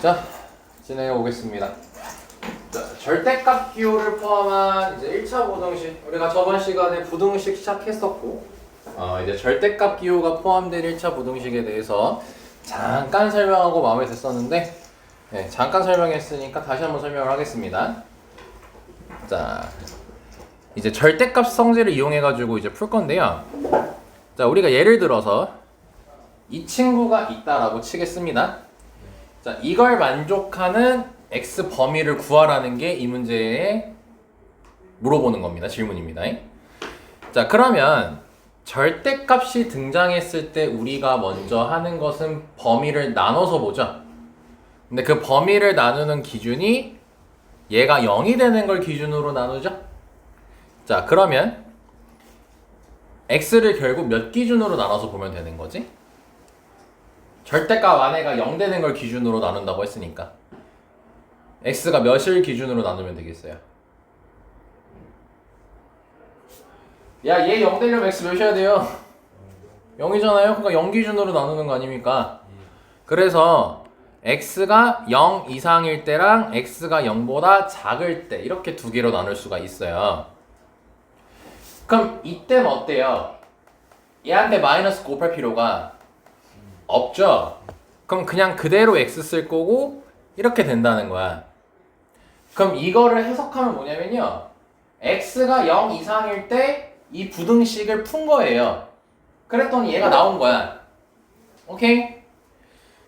자, 진행해 보겠습니다. 자, 절대값 기호를 포함한 이제 1차 부등식, 우리가 저번 시간에 부등식 시작했었고, 이제 절대값 기호가 포함된 1차 부등식에 대해서 잠깐 설명하고 마음에 댔었는데, 네, 잠깐 설명했으니까 다시 한번 설명을 하겠습니다. 자, 이제 절대값 성질을 이용해 가지고 이제 풀 건데요. 자, 우리가 예를 들어서 이 친구가 있다라고 치겠습니다. 자, 이걸 만족하는 x 범위를 구하라는 게 이 문제에 물어보는 겁니다. 질문입니다. 자, 그러면 절대값이 등장했을 때 우리가 먼저 하는 것은 범위를 나눠서 보죠. 근데 그 범위를 나누는 기준이 얘가 0이 되는 걸 기준으로 나누죠. 자, 그러면 x를 결국 몇 기준으로 나눠서 보면 되는 거지? 절대값 안에가 0 되는 걸 기준으로 나눈다고 했으니까 x가 몇을 기준으로 나누면 되겠어요? 야, 얘 0 되려면 x 몇이어야 돼요? 0이잖아요? 그러니까 0 기준으로 나누는 거 아닙니까? 그래서 x가 0 이상일 때랑 x가 0보다 작을 때 이렇게 두 개로 나눌 수가 있어요. 그럼 이때는 어때요? 얘한테 마이너스 곱할 필요가 없죠? 그럼 그냥 그대로 x 쓸 거고 이렇게 된다는 거야. 그럼 이거를 해석하면 뭐냐면요, x가 0 이상일 때 이 부등식을 푼 거예요. 그랬더니 얘가 나온 거야. 오케이?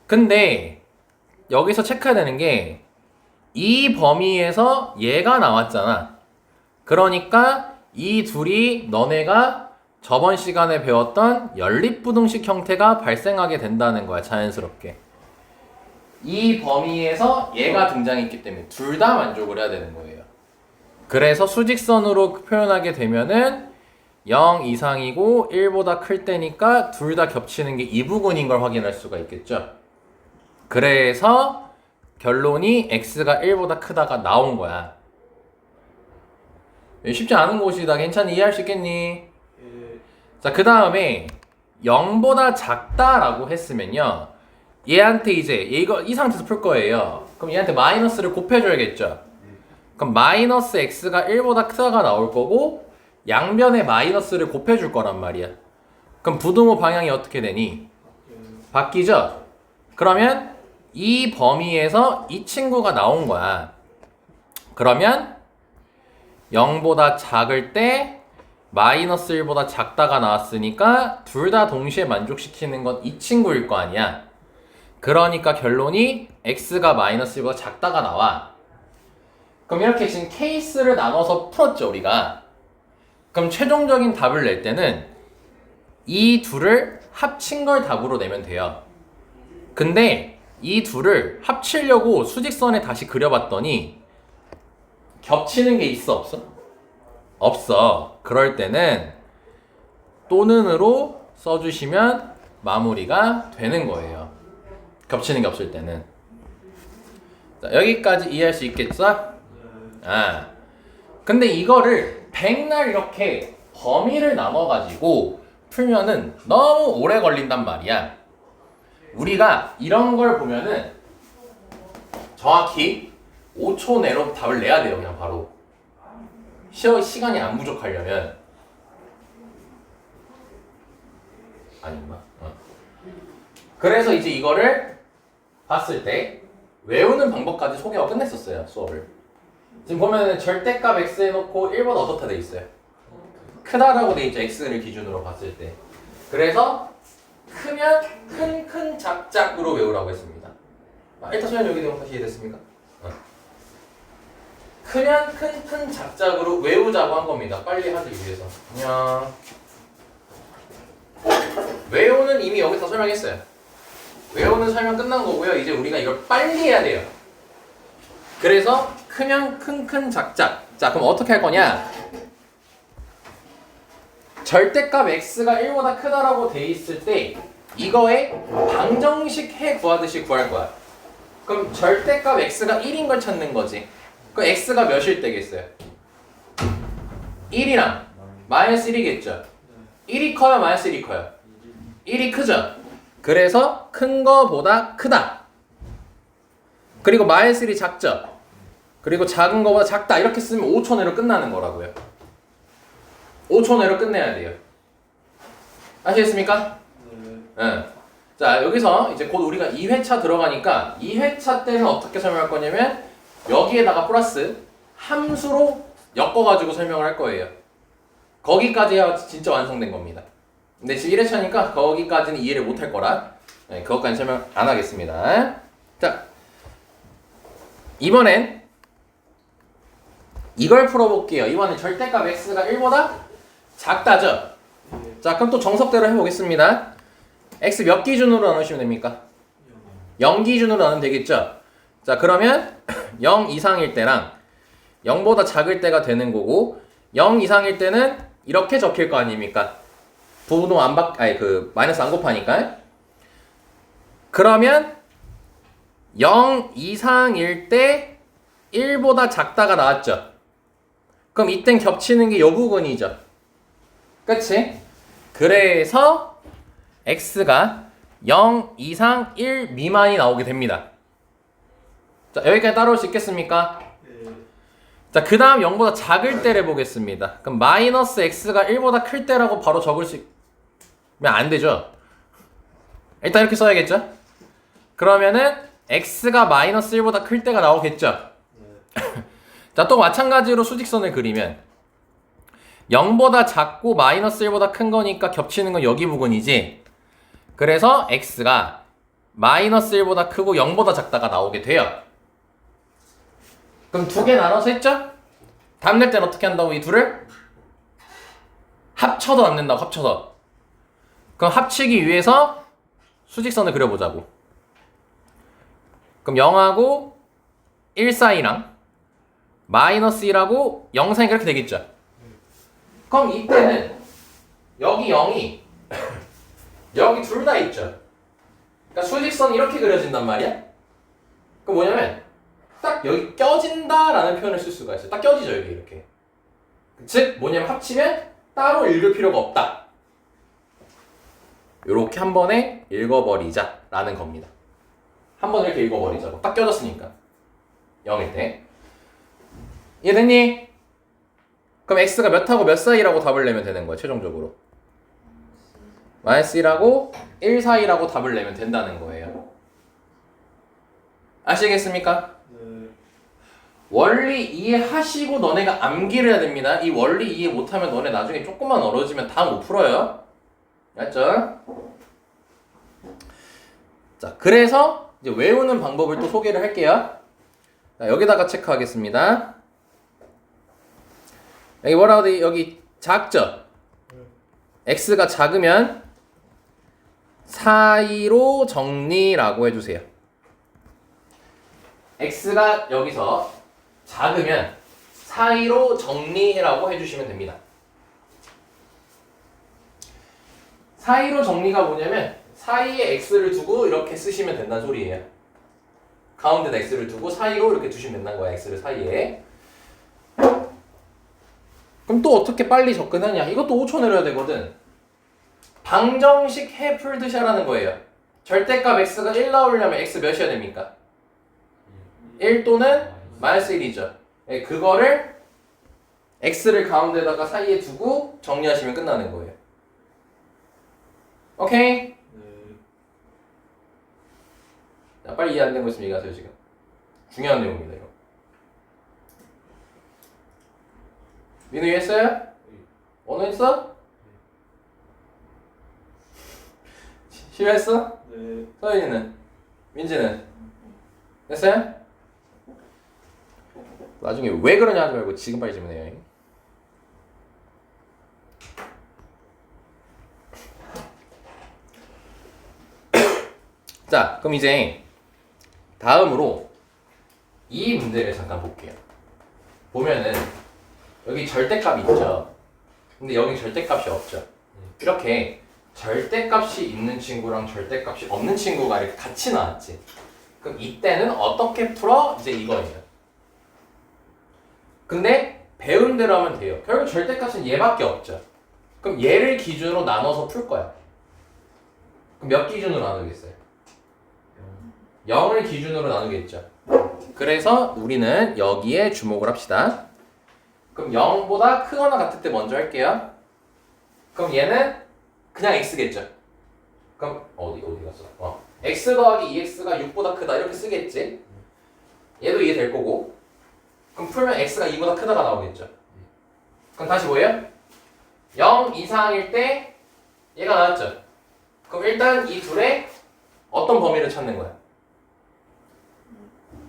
근데 여기서 체크해야 되는 게 이 범위에서 얘가 나왔잖아. 그러니까 이 둘이 너네가 저번 시간에 배웠던 연립부등식 형태가 발생하게 된다는 거야. 자연스럽게 이 범위에서 얘가 등장했기 때문에 둘 다 만족을 해야 되는 거예요. 그래서 수직선으로 표현하게 되면은 0 이상이고 1보다 클 때니까 둘 다 겹치는 게 이 부분인 걸 확인할 수가 있겠죠. 그래서 결론이 x가 1보다 크다가 나온 거야. 쉽지 않은 곳이다. 괜찮니? 이해할 수 있겠니? 자, 그 다음에 0보다 작다라고 했으면요, 얘한테 이제 이 상태에서 풀 거예요. 그럼 얘한테 마이너스를 곱해줘야겠죠. 그럼 마이너스 x가 1보다 크다가 나올 거고 양변에 마이너스를 곱해줄 거란 말이야. 그럼 부등호 방향이 어떻게 되니? 바뀌죠? 그러면 이 범위에서 이 친구가 나온 거야. 그러면 0보다 작을 때 마이너스 1보다 작다가 나왔으니까 둘 다 동시에 만족시키는 건 이 친구일 거 아니야. 그러니까 결론이 x가 마이너스 1보다 작다가 나와. 그럼 이렇게 지금 케이스를 나눠서 풀었죠, 우리가. 그럼 최종적인 답을 낼 때는 이 둘을 합친 걸 답으로 내면 돼요. 근데 이 둘을 합치려고 수직선에 다시 그려봤더니 겹치는 게 있어, 없어? 없어. 그럴 때는 또는으로 써주시면 마무리가 되는 거예요. 겹치는 게 없을 때는. 자, 여기까지 이해할 수 있겠어? 근데 이거를 백날 이렇게 범위를 나눠가지고 풀면은 너무 오래 걸린단 말이야. 우리가 이런 걸 보면은 정확히 5초 내로 답을 내야 돼요. 그냥 바로 시간이 안 부족하려면. 아닌가? 그래서 이제 이거를 봤을 때 외우는 방법까지 소개가 끝냈었어요, 수업을. 지금 보면은 절대값 x 해놓고 1보다 어떻다 돼 있어요? 크다라고 돼 있죠, x를 기준으로 봤을 때. 그래서 크면 큰 작작으로 외우라고 했습니다. 일단 소연 여기 되면 다시 이해됐습니까? 크면 큰 작작으로 외우자고 한 겁니다. 빨리 하기 위해서. 안녕. 외우는 이미 여기서 설명했어요. 외우는 설명 끝난 거고요. 이제 우리가 이걸 빨리 해야 돼요. 그래서 크면 큰 작작. 자, 그럼 어떻게 할 거냐? 절대값 x가 1보다 크다라고 돼 있을 때 이거에 방정식 해 구하듯이 구할 거야. 그럼 절대값 x가 1인 걸 찾는 거지. 그럼 x가 몇일 때겠어요? 1이랑 마이너스 1이겠죠. 1이 커요, 마이너스 1이 커요? 1이 크죠. 그래서 큰 거보다 크다. 그리고 -1이 작죠? 그리고 작은 거보다 작다 이렇게 쓰면 5초 내로 끝나는 거라고요. 5초 내로 끝내야 돼요. 아시겠습니까? 네. 자, 여기서 이제 곧 우리가 2회차 들어가니까 2회차 때는 어떻게 설명할 거냐면 여기에다가 플러스 함수로 엮어가지고 설명을 할 거예요. 거기까지 해야 진짜 완성된 겁니다. 근데 지금 1회차니까 거기까지는 이해를 못 할 거라 그것까지 설명 안 하겠습니다. 자, 이번엔 이걸 풀어볼게요. 이번엔 절대값 x가 1보다 작다죠? 자, 그럼 또 정석대로 해보겠습니다. x 몇 기준으로 나누시면 됩니까? 0 기준으로 나누면 되겠죠? 자, 그러면 0 이상일 때랑 0보다 작을 때가 되는 거고 0 이상일 때는 이렇게 적힐 거 아닙니까? 부동 안 마이너스 안 곱하니까. 그러면 0 이상일 때 1보다 작다가 나왔죠? 그럼 이땐 겹치는 게 요 부분이죠? 그치? 그래서 x가 0 이상 1 미만이 나오게 됩니다. 자, 여기까지 따라올 수 있겠습니까? 자, 그 다음 0보다 작을 때를 보겠습니다. 그럼 마이너스 x가 1보다 클 때라고 바로 적을 수 있으면 안 되죠? 일단 이렇게 써야겠죠? 그러면은 x가 마이너스 1보다 클 때가 나오겠죠? 자, 또 마찬가지로 수직선을 그리면 0보다 작고 마이너스 1보다 큰 거니까 겹치는 건 여기 부분이지. 그래서 x가 마이너스 1보다 크고 0보다 작다가 나오게 돼요. 그럼 두 개 나눠서 했죠? 답 낼 때는 어떻게 한다고 이 둘을? 합쳐도 안 된다고, 합쳐서. 그럼 합치기 위해서 수직선을 그려보자고. 그럼 0하고 1 사이랑 마이너스 1하고 0 사이가 이렇게 되겠죠? 그럼 이때는 여기 0이 여기 둘 다 있죠? 그러니까 수직선이 이렇게 그려진단 말이야? 그럼 뭐냐면 딱 여기 껴진다라는 표현을 쓸 수가 있어요. 딱 껴지죠, 여기 이렇게. 즉 뭐냐면 합치면 따로 읽을 필요가 없다. 요렇게 한 번에 읽어버리자라는 겁니다. 한 번에 이렇게 읽어버리자고. 딱 껴졌으니까. 0일 때. 이해됐니? 그럼 x가 몇하고 몇 사이라고 답을 내면 되는 거야, 최종적으로. 마이너스 1하고 1 사이라고 답을 내면 된다는 거예요. 아시겠습니까? 원리 이해하시고 너네가 암기를 해야 됩니다. 이 원리 이해 못하면 너네 나중에 조금만 얼어지면 다 못 풀어요. 알았죠? 자, 그래서 이제 외우는 방법을 또 소개를 할게요. 자, 여기다가 체크하겠습니다. 여기 뭐라고 돼? 여기 작죠? x가 작으면 사이로 정리라고 해주세요. x가 여기서 작으면 사이로 정리라고 해주시면 됩니다. 사이로 정리가 뭐냐면 사이에 x를 두고 이렇게 쓰시면 된다는 소리예요. 가운데다 x를 두고 사이로 이렇게 두시면 된다는 거야, x를 사이에. 그럼 또 어떻게 빨리 접근하냐? 이것도 5초 내려야 되거든. 방정식 해 풀듯이 하라는 거예요. 절대값 x가 1 나오려면 x 몇이어야 됩니까? 1 또는 마이너스 1이죠. 그거를 x를 가운데다가 사이에 두고 정리하시면 끝나는 거예요. 오케이? 자, 빨리 이해 안 되고 있으면 얘기하세요, 지금. 중요한 내용입니다, 이거. 민우 이해했어요? 원우 했어? 시우했어? 네. 서윤이는? 민지는? 됐어요? 나중에 왜 그러냐 하지 말고 지금 빨리 질문해요. 자, 그럼 이제 다음으로 이 문제를 잠깐 볼게요. 보면은 여기 절대값이 있죠. 근데 여기 절대값이 없죠. 이렇게 절대값이 있는 친구랑 절대값이 없는 친구가 이렇게 같이 나왔지. 그럼 이때는 어떻게 풀어? 이제 이거예요. 근데 배운 대로 하면 돼요. 결국 절대값은 얘밖에 없죠. 그럼 얘를 기준으로 나눠서 풀 거야. 그럼 몇 기준으로 나누겠어요? 0을 기준으로 나누겠죠. 그래서 우리는 여기에 주목을 합시다. 그럼 0보다 크거나 같을 때 먼저 할게요. 그럼 얘는 그냥 x겠죠. 그럼 어디 갔어? x 더하기 2x가 6보다 크다 이렇게 쓰겠지. 얘도 이해될 거고. 그럼 풀면 x가 2보다 크다가 나오겠죠. 그럼 다시 뭐예요? 0 이상일 때 얘가 나왔죠. 그럼 일단 이 둘의 어떤 범위를 찾는 거야?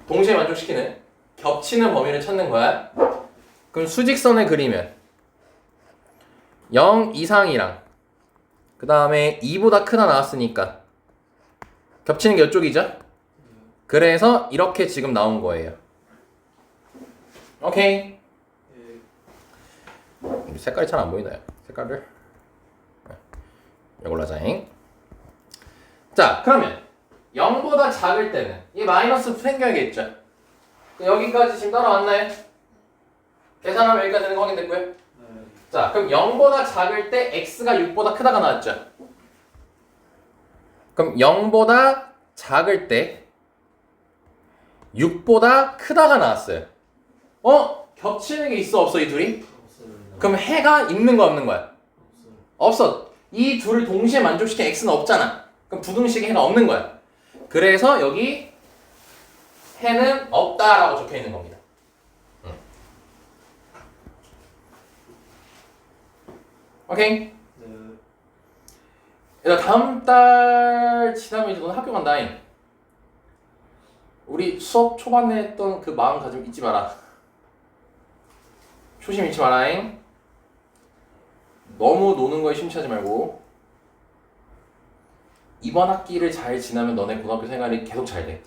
동시에 만족시키는 겹치는 범위를 찾는 거야. 그럼 수직선을 그리면 0 이상이랑 그 다음에 2보다 크다 나왔으니까 겹치는 게 이쪽이죠? 그래서 이렇게 지금 나온 거예요. 오케이. 색깔이 잘 안 보이나요? 색깔을 이걸로 하자잉. 자, 그러면 0보다 작을 때는 이 마이너스 생겨야겠죠? 여기까지 지금 따라왔나요? 계산하면 여기까지 되는 거 확인됐고요. 자, 그럼 0보다 작을 때 x가 6보다 크다가 나왔죠? 그럼 0보다 작을 때 6보다 크다가 나왔어요. 겹치는 게 있어 없어 이 둘이? 그럼 해가 있는 거 없는 거야? 없어. 이 둘을 동시에 만족시킨 x는 없잖아. 그럼 부등식에 해가 없는 거야. 그래서 여기 해는 없다라고 적혀 있는 겁니다. 오케이? 얘들아 다음 달 지나면 이제 너는 학교 간다잉. 우리 수업 초반에 했던 그 마음가짐 잊지 마라. 초심 잃지 마라잉. 너무 노는 거에 심취하지 말고. 이번 학기를 잘 지나면 너네 고등학교 생활이 계속 잘 돼.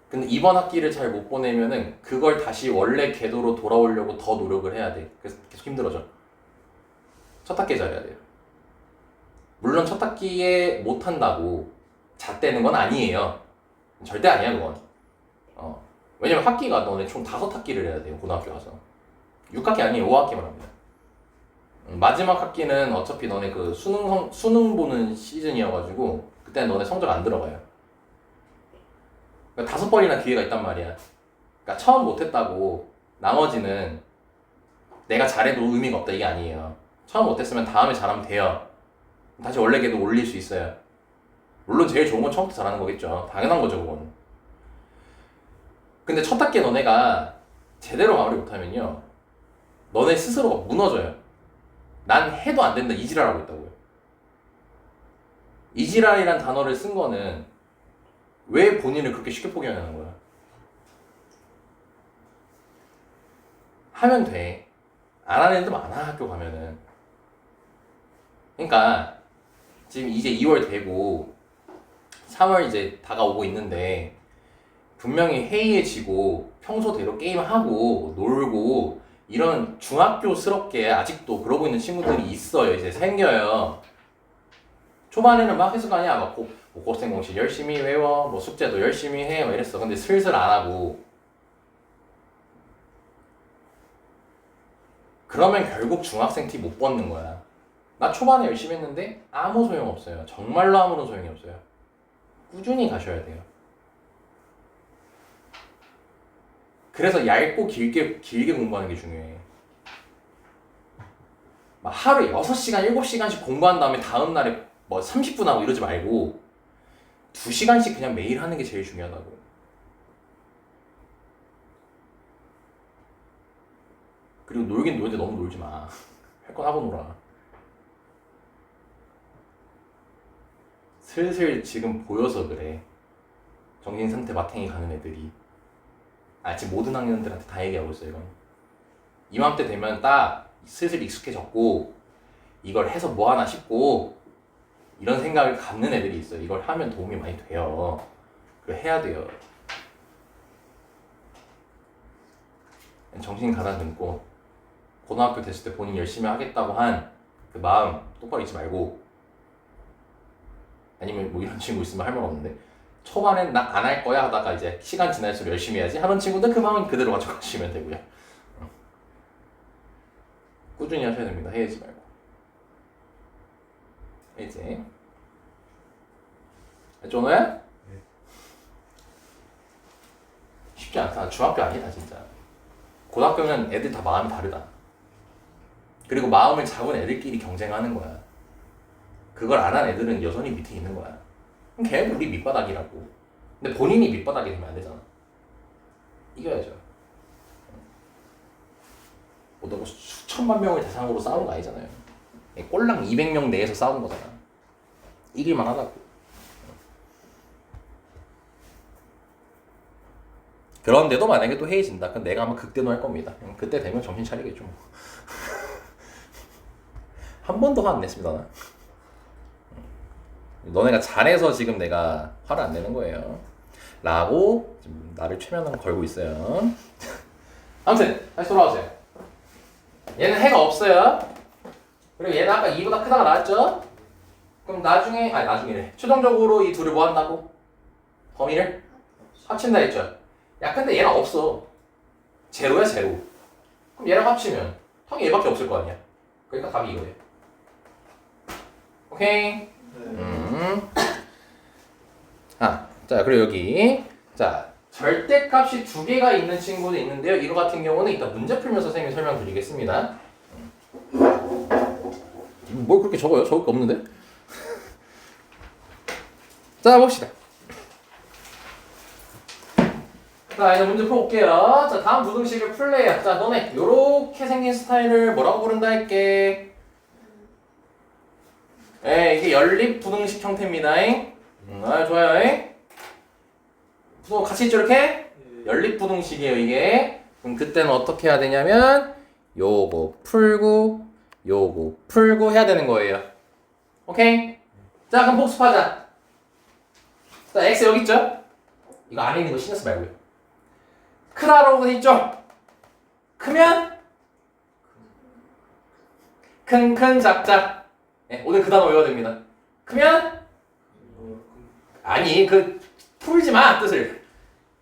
근데 이번 학기를 잘 못 보내면은 그걸 다시 원래 궤도로 돌아오려고 더 노력을 해야 돼. 그래서 계속 힘들어져. 첫 학기에 잘해야 돼요. 물론 첫 학기에 못한다고 잣대는 건 아니에요. 절대 아니야 그건. 왜냐면 학기가 너네 총 5학기를 해야 돼요. 고등학교 가서 6학기 아니에요. 5학기만 합니다. 마지막 학기는 어차피 너네 그 수능 보는 시즌이어가지고 그때는 너네 성적 안 들어가요. 그러니까 5번이나 기회가 있단 말이야. 그러니까 처음 못했다고 나머지는 내가 잘해도 의미가 없다 이게 아니에요. 처음 못했으면 다음에 잘하면 돼요. 다시 원래 궤도 올릴 수 있어요. 물론 제일 좋은 건 처음부터 잘하는 거겠죠. 당연한 거죠 그건. 근데 첫 학기에 너네가 제대로 마무리 못하면요 너네 스스로가 무너져요. 난 해도 안 된다 이지랄하고 있다고요. 이지랄이란 단어를 쓴 거는 왜 본인을 그렇게 쉽게 포기하냐는 거야. 하면 돼. 안 하는 애들 많아 학교 가면은. 그러니까 지금 이제 2월 되고 3월 이제 다가오고 있는데 분명히 해이해지고 평소대로 게임하고 놀고 이런 중학교스럽게 아직도 그러고 있는 친구들이 있어요. 이제 생겨요. 초반에는 막 했을 거 아니야. 막 고생공식 열심히 외워, 뭐 숙제도 열심히 해, 막 이랬어. 근데 슬슬 안 하고. 그러면 결국 중학생 티 못 벗는 거야. 나 초반에 열심히 했는데 아무 소용 없어요. 정말로 아무런 소용이 없어요. 꾸준히 가셔야 돼요. 그래서 얇고 길게 공부하는 게 중요해. 막 하루에 6시간, 7시간씩 공부한 다음에 다음 날에 뭐 30분 하고 이러지 말고 2시간씩 그냥 매일 하는 게 제일 중요하다고. 그리고 놀긴 놀는데 너무 놀지 마. 할 건 하고 놀아. 슬슬 지금 보여서 그래. 정신상태 마탱이 가는 애들이. 지금 모든 학년들한테 다 얘기하고 있어요 이건. 이맘때 되면 딱 슬슬 익숙해졌고 이걸 해서 뭐 하나 싶고 이런 생각을 갖는 애들이 있어요. 이걸 하면 도움이 많이 돼요. 그걸 해야 돼요. 정신 가다듬고 고등학교 됐을 때 본인 열심히 하겠다고 한 그 마음 똑바로 잊지 말고. 아니면 뭐 이런 친구 있으면 할 말 없는데 초반엔 나 안 할 거야 하다가 이제 시간 지날수록 열심히 해야지 하는 친구들 그 마음은 그대로 가져가시면 되고요. 꾸준히 하셔야 됩니다. 헤어지지 말고. 이제 쪼노야? 네. 쉽지 않다. 중학교 아니다 진짜. 고등학교는 애들 다 마음이 다르다. 그리고 마음을 잡은 애들끼리 경쟁하는 거야. 그걸 안 한 애들은 여전히 밑에 있는 거야. 그럼 걔 우리 밑바닥이라고. 근데 본인이 밑바닥이 되면 안 되잖아. 이겨야죠. 뭐 수천만 명을 대상으로 싸우는 거 아니잖아요. 꼴랑 200명 내에서 싸우는 거잖아. 이길만 하다고. 그런데도 만약에 또 해이진다. 그럼 내가 아마 극대노할 겁니다. 그때 되면 정신 차리겠죠. 뭐. 한 번도 화 안 냈습니다. 나. 너네가 잘해서 지금 내가 화를 안 내는 거예요. 라고 지금 나를 최면을 걸고 있어요. 아무튼 다시 돌아오세요. 얘는 해가 없어요. 그리고 얘는 아까 2보다 크다가 나왔죠? 그럼 나중에 최종적으로 이 둘을 뭐 한다고? 범위를 합친다 했죠? 야 근데 얘는 없어. 제로야 제로. 그럼 얘랑 합치면 당연히 얘밖에 없을 거 아니야. 그러니까 답이 이거예요. 오케이? 자 그리고 여기 자 절대값이 두 개가 있는 친구도 있는데요. 이거 같은 경우는 이따 문제 풀면서 선생님이 설명드리겠습니다. 뭘 그렇게 적어요? 적을 거 없는데? 자 봅시다. 자 이제 문제 풀어볼게요. 자 다음 부등식을 풀래요. 자 너네 요렇게 생긴 스타일을 뭐라고 부른다 할게. 이게 연립 부등식 형태입니다. 좋아요. 또 같이 있죠 이렇게? 연립 부등식이에요 이게. 그럼 그때는 어떻게 해야 되냐면 요거 풀고 요거 풀고 해야 되는 거예요. 오케이? 자 그럼 복습하자. 자 x 여기 있죠? 이거 안에 있는 거 신경 쓰지 말고요. 크다라고 돼 있죠? 크면 큰 작자. 오늘 그 단어 외워야 됩니다. 크면 아니 풀지 마 뜻을.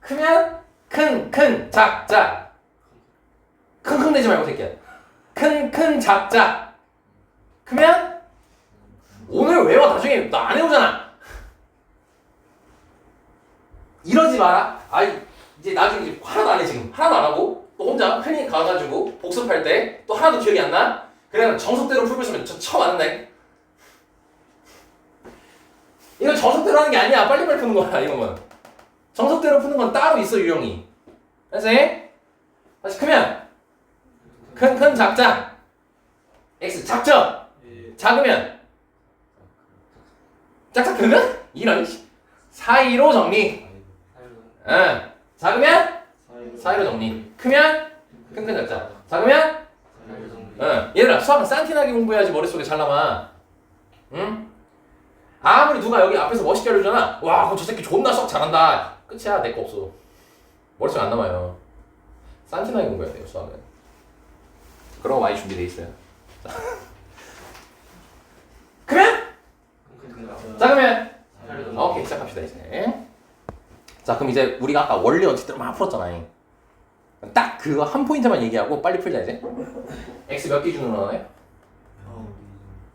크면 큰 작자. 킁킁 대지 말고 새끼야. 큰 작자. 크면 오늘 외워. 나중에 너 안 해오잖아. 이러지 마라. 이제 나중에 이제 하나도 안 해 지금. 하나도 안 하고 또 혼자 클리닉 가가지고 복습할 때 또 하나도 기억이 안 나. 그래 정석대로 풀고 있으면 처음 안 한다. 이거 정석대로 하는 게 아니야. 빨리빨리 푸는 거야 이거는. 정석대로 푸는 건 따로 있어 유형이. 알았어요? 다시 크면 큰 작자. x 작죠? 작으면 짝짝 크면 이런 사이로 정리. 작으면 사이로 정리. 크면 큰 작자. 작으면 얘들아 수학은 산티나게 공부해야지 머릿속에 잘 남아. 응? 아무리 누가 여기 앞에서 멋있게 알려주잖아. 와 그럼 저 새끼 존나 수학 잘한다. 끝이야. 내 거 없어. 머릿속에 안 남아요. 산티나게 공부해야 돼요 수학은. 그런 거 많이 준비돼 있어요. 그러면? 자 그러면 오케이 시작합시다 이제. 자 그럼 이제 우리가 아까 원리 원칙대로 막 풀었잖아요. 딱 그거 한 포인트만 얘기하고 빨리 풀자 이제. x 몇 기준으로 나와요?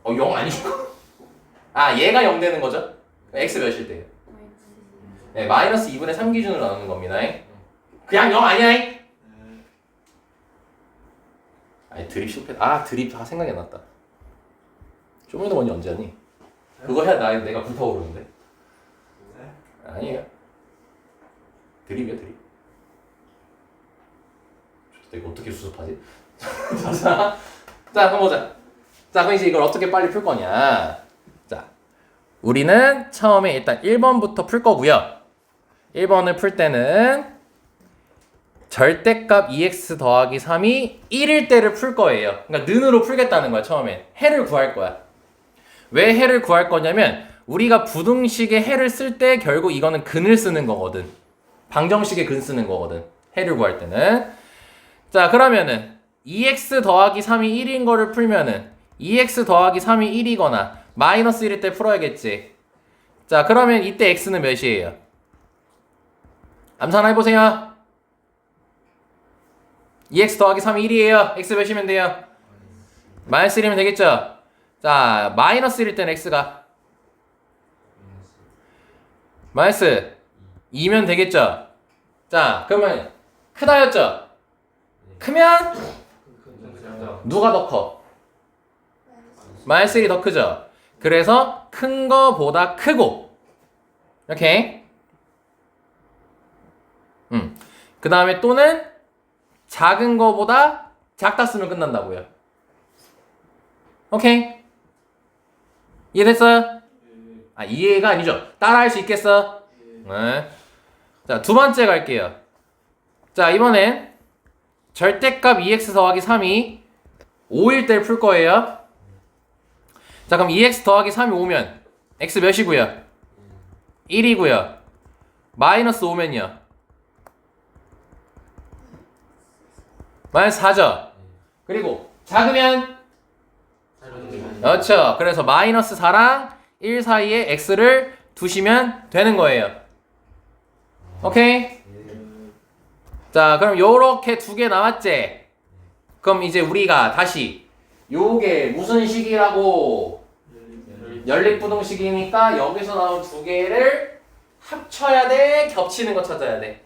0 아니고? 얘가 0 되는 거죠? x 몇일 때요? 네, 마이너스 2분의 3 기준으로 나누는 겁니다. 그냥 0 아니야? 드립 실패. 드립 생각이 안 났다. 쇼미더머니 언제 하니? 그거 해야 내가 불타오르는데. 아니에요. 드립이야 드립. 이거 어떻게 수습하지? 자 그럼 보자. 자 그럼 이제 이걸 어떻게 빨리 풀 거냐. 자 우리는 처음에 일단 1번부터 풀 거고요. 1번을 풀 때는 절대값 2x 더하기 3이 1일 때를 풀 거예요. 그러니까 는으로 풀겠다는 거야 처음에. 해를 구할 거야. 왜 해를 구할 거냐면 우리가 부등식의 해를 쓸 때 결국 이거는 근을 쓰는 거거든. 방정식의 근 쓰는 거거든. 해를 구할 때는. 자 그러면은 2x 더하기 3이 1인 거를 풀면은 2x 더하기 3이 1이거나 마이너스 1일 때 풀어야겠지. 자 그러면 이때 x는 몇이에요? 암산 해보세요. 2x 더하기 3이 1이에요. x 몇이면 돼요? 마이너스 1이면 되겠죠? 자 마이너스 1일 때는 x가 마이너스 2면 되겠죠? 자, 그러면 크다였죠? 크면 누가 더 커? 마이너스 1이 더 크죠? 그래서 큰 거보다 크고 이렇게 그 다음에 또는 작은 거보다 작다 쓰면 끝난다고요. 오케이? 이해됐어요? 아, 이해가 아니죠. 따라할 수 있겠어? 네. 자, 두 번째 갈게요. 자, 이번엔 절대값 2x 더하기 3이 5일 때를 풀 거예요. 자, 그럼 2x 더하기 3이 5면 x 몇이고요? 1이고요. 마이너스 5면요? 마이너스 4죠? 그리고 작으면? 그렇죠. 그래서 마이너스 4랑 1 사이에 x를 두시면 되는 거예요. 오케이? 자, 그럼 요렇게 두 개 나왔지? 그럼 이제 우리가 다시 요게 무슨 식이라고? 연립부등식이니까 여기서 나온 두 개를 합쳐야 돼? 겹치는 거 찾아야 돼?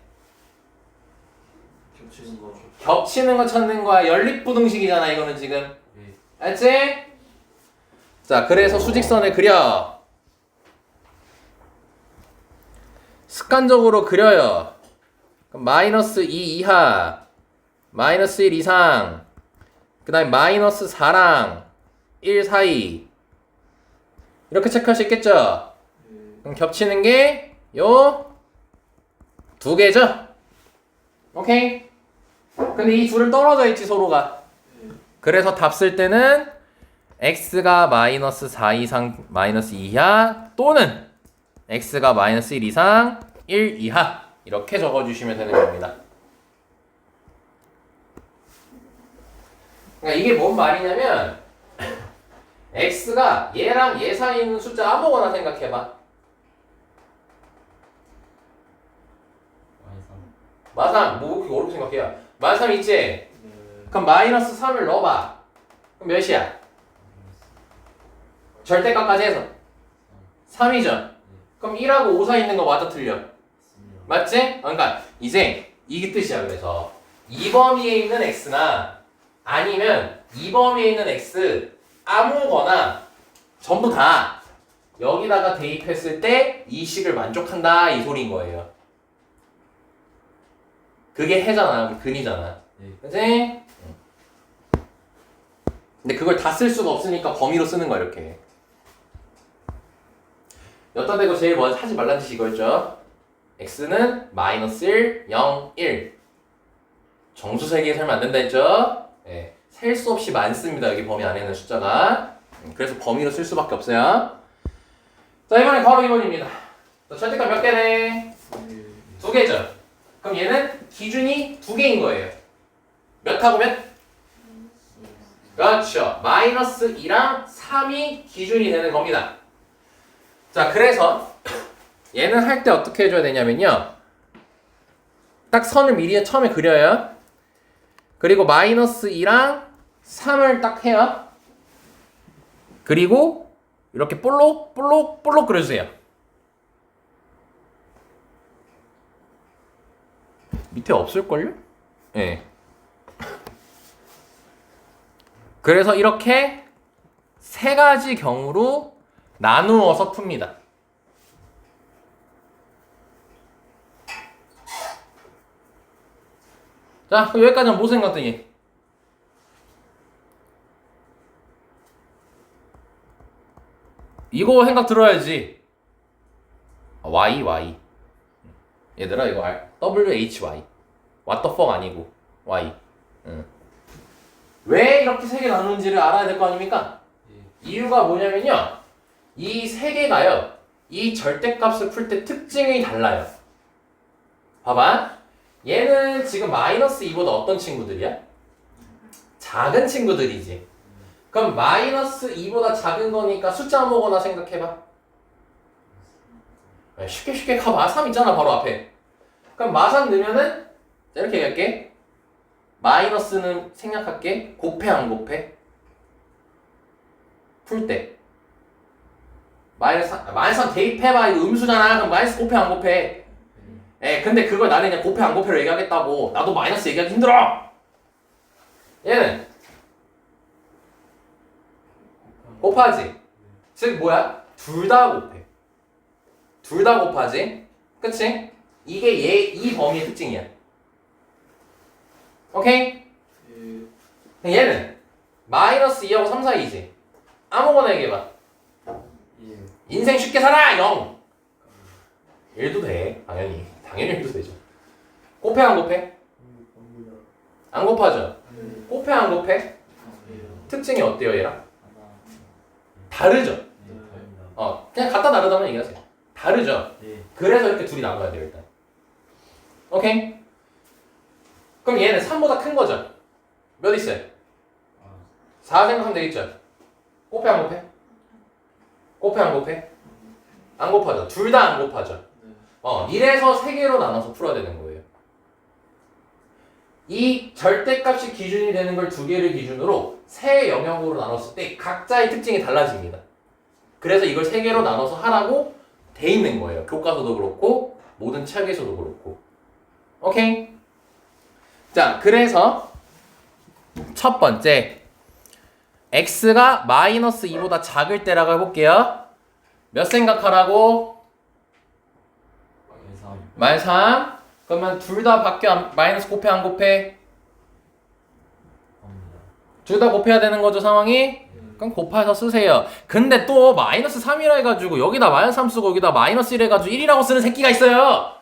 겹치는 거 찾는 거야. 연립부등식이잖아 이거는 지금. 알지? 자, 그래서 수직선을 그려. 습관적으로 그려요. 그럼 마이너스 2 이하, 마이너스 1 이상, 그 다음에 마이너스 4랑 1 사이. 이렇게 체크할 수 있겠죠? 그럼 겹치는 게 요 두 개죠? 오케이? 근데 이 둘은 떨어져 있지 서로가. 그래서 답 쓸 때는 x가 마이너스 4 이상 마이너스 2 이하 또는 x가 마이너스 1 이상 1 이하 이렇게 적어주시면 되는 겁니다. 그러니까 이게 뭔 말이냐면 x가 얘랑 얘 사이에 있는 숫자 아무거나 생각해봐. 마삼 뭐 그렇게 어렵게 생각해요. 마삼 있지? 그럼 마이너스 3을 넣어봐. 그럼 몇이야? 절대값까지 해서 3이죠? 그럼 1하고 5 사이 있는 거 맞아 틀려? 맞지? 그러니까 이제 이게 뜻이야. 그래서 이 범위에 있는 x나 아니면 이 범위에 있는 x 아무거나 전부 다 여기다가 대입했을 때 이 식을 만족한다 이 소리인 거예요. 그게 해잖아. 근이잖아. 그치? 근데 그걸 다 쓸 수가 없으니까 범위로 쓰는 거야 이렇게. 여기다 대고 제일 먼저 하지 말라는 뜻이 이거였죠. x는 마이너스 1, 0, 1 정수 세 개 살면 안 된다 했죠. 네. 셀 수 없이 많습니다. 여기 범위 안에 있는 숫자가. 그래서 범위로 쓸 수밖에 없어요. 자, 이번엔 괄호 2번입니다. 절대값 몇 개네? 두 개죠. 그럼 얘는 기준이 두 개인 거예요. 몇하고 몇? 그렇죠. 마이너스 2랑 3이 기준이 되는 겁니다. 자, 그래서 얘는 할 때 어떻게 해줘야 되냐면요. 딱 선을 미리 처음에 그려요. 그리고 마이너스 2랑 3을 딱 해요. 그리고 이렇게 볼록 볼록 볼록 그려주세요. 밑에 없을걸요? 예. 네. 그래서 이렇게 세 가지 경우로 나누어서 풉니다. 자, 그럼 여기까지는 뭐 생각더니? 이거 생각 들어야지. Y. 얘들아 이거 WHY. What the fuck 아니고 Y. 왜 이렇게 세 개 나누는지를 알아야 될 거 아닙니까? 이유가 뭐냐면요. 이 세 개가요. 이 절대값을 풀 때 특징이 달라요. 봐봐. 얘는 지금 마이너스 2보다 어떤 친구들이야? 작은 친구들이지. 그럼 마이너스 2보다 작은 거니까 숫자 아무거나 생각해봐. 쉽게 가. 마3 있잖아 바로 앞에. 그럼 마3 넣으면은 이렇게 얘기할게. 마이너스는 생략할게. 곱해 안 곱해? 풀 때 마이너스 3 대입해봐. 이거 음수잖아. 그럼 마이너스 곱해 안 곱해? 근데 그걸 나는 그냥 곱해 안 곱해로 얘기하겠다고. 나도 마이너스 얘기하기 힘들어. 얘는 곱하지. 즉 뭐야? 둘 다 곱해. 둘 다 곱하지. 그치? 이게 이 범위의 특징이야. 오케이? 얘는 마이너스 2하고 3 사이지. 아무거나 얘기해봐. 인생 쉽게 살아! 0! 1도 돼. 당연히 1도 되죠. 곱해 안 곱해? 안 곱하죠? 곱해 안 곱해? 특징이 어때요 얘랑? 다르죠? 그냥 갖다 다르다면 얘기하세요. 다르죠? 그래서 이렇게 둘이 나눠야 돼요 일단. 오케이? 그럼 얘는 3보다 큰 거죠? 몇 있어요? 4 생각하면 되겠죠? 곱해 안 곱해? 곱해 안 곱해? 안 곱하죠. 둘 다 안 곱하죠. 이래서 3개로 나눠서 풀어야 되는 거예요. 이 절대값이 기준이 되는 걸 2개를 기준으로 세 영역으로 나눴을 때 각자의 특징이 달라집니다. 그래서 이걸 3개로 나눠서 하라고 돼 있는 거예요. 교과서도 그렇고 모든 책에서도 그렇고. 오케이? 자, 그래서 첫 번째 x가 마이너스 2보다 작을 때라고 해볼게요. 몇 생각하라고? 마이너스 3. 그러면 둘 다 바뀌어 마이너스 곱해 안 곱해? 둘 다 곱해야 되는 거죠 상황이? 그럼 곱해서 쓰세요. 근데 또 마이너스 3이라 해가지고 여기다 마이너스 3 쓰고 여기다 마이너스 1 해가지고 1이라고 쓰는 새끼가 있어요.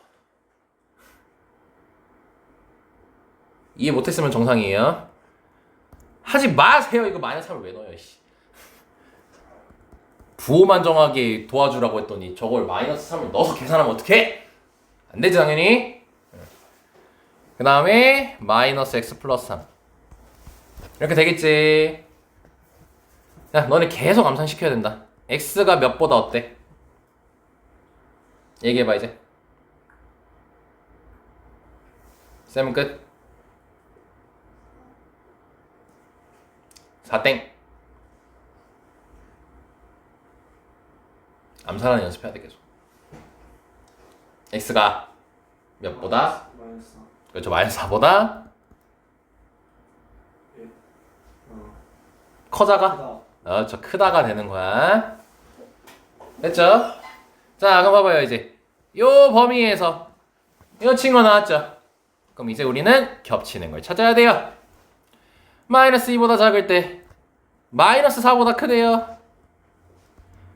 이해 못했으면 정상이에요. 하지 마세요. 이거 마이너스 3을 왜 넣어요? 씨. 부호만 정하게 도와주라고 했더니 저걸 마이너스 3을 넣어서 계산하면 어떡해? 안 되지 당연히. 그 다음에 마이너스 x 플러스 3 이렇게 되겠지. 야, 너네 계속 암산시켜야 된다. x가 몇보다 어때? 얘기해봐 이제. 쌤은 끝. 4땡. 암산하는 연습해야 돼 계속. x가 몇보다? 그렇죠. 마이너스 4보다 커다가? 저 크다가 되는 거야. 됐죠? 자, 그럼 봐봐요 이제. 요 범위에서 요 친구가 나왔죠? 그럼 이제 우리는 겹치는 걸 찾아야 돼요. 마이너스 2보다 작을 때 마이너스 4보다 크대요.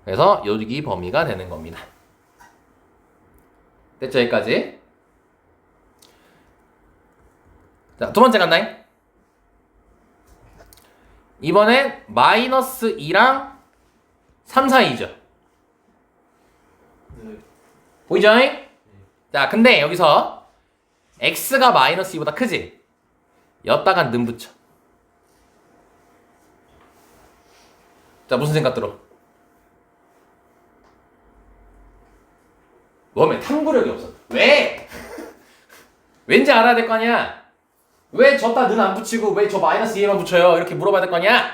그래서 여기 범위가 되는 겁니다. 됐죠? 여기까지. 자, 두 번째 간다잉. 이번엔 마이너스 2랑 3 사이죠. 보이죠? 자, 근데 여기서 x가 마이너스 2보다 크지? 여기다가 는 붙여. 자, 무슨 생각 들어? 웜에 탐구력이 없어. 왜? 왠지 알아야 될 거 아니야? 왜 저다 는 안 붙이고 왜 저 마이너스 2에만 붙여요? 이렇게 물어봐야 될 거 아니야?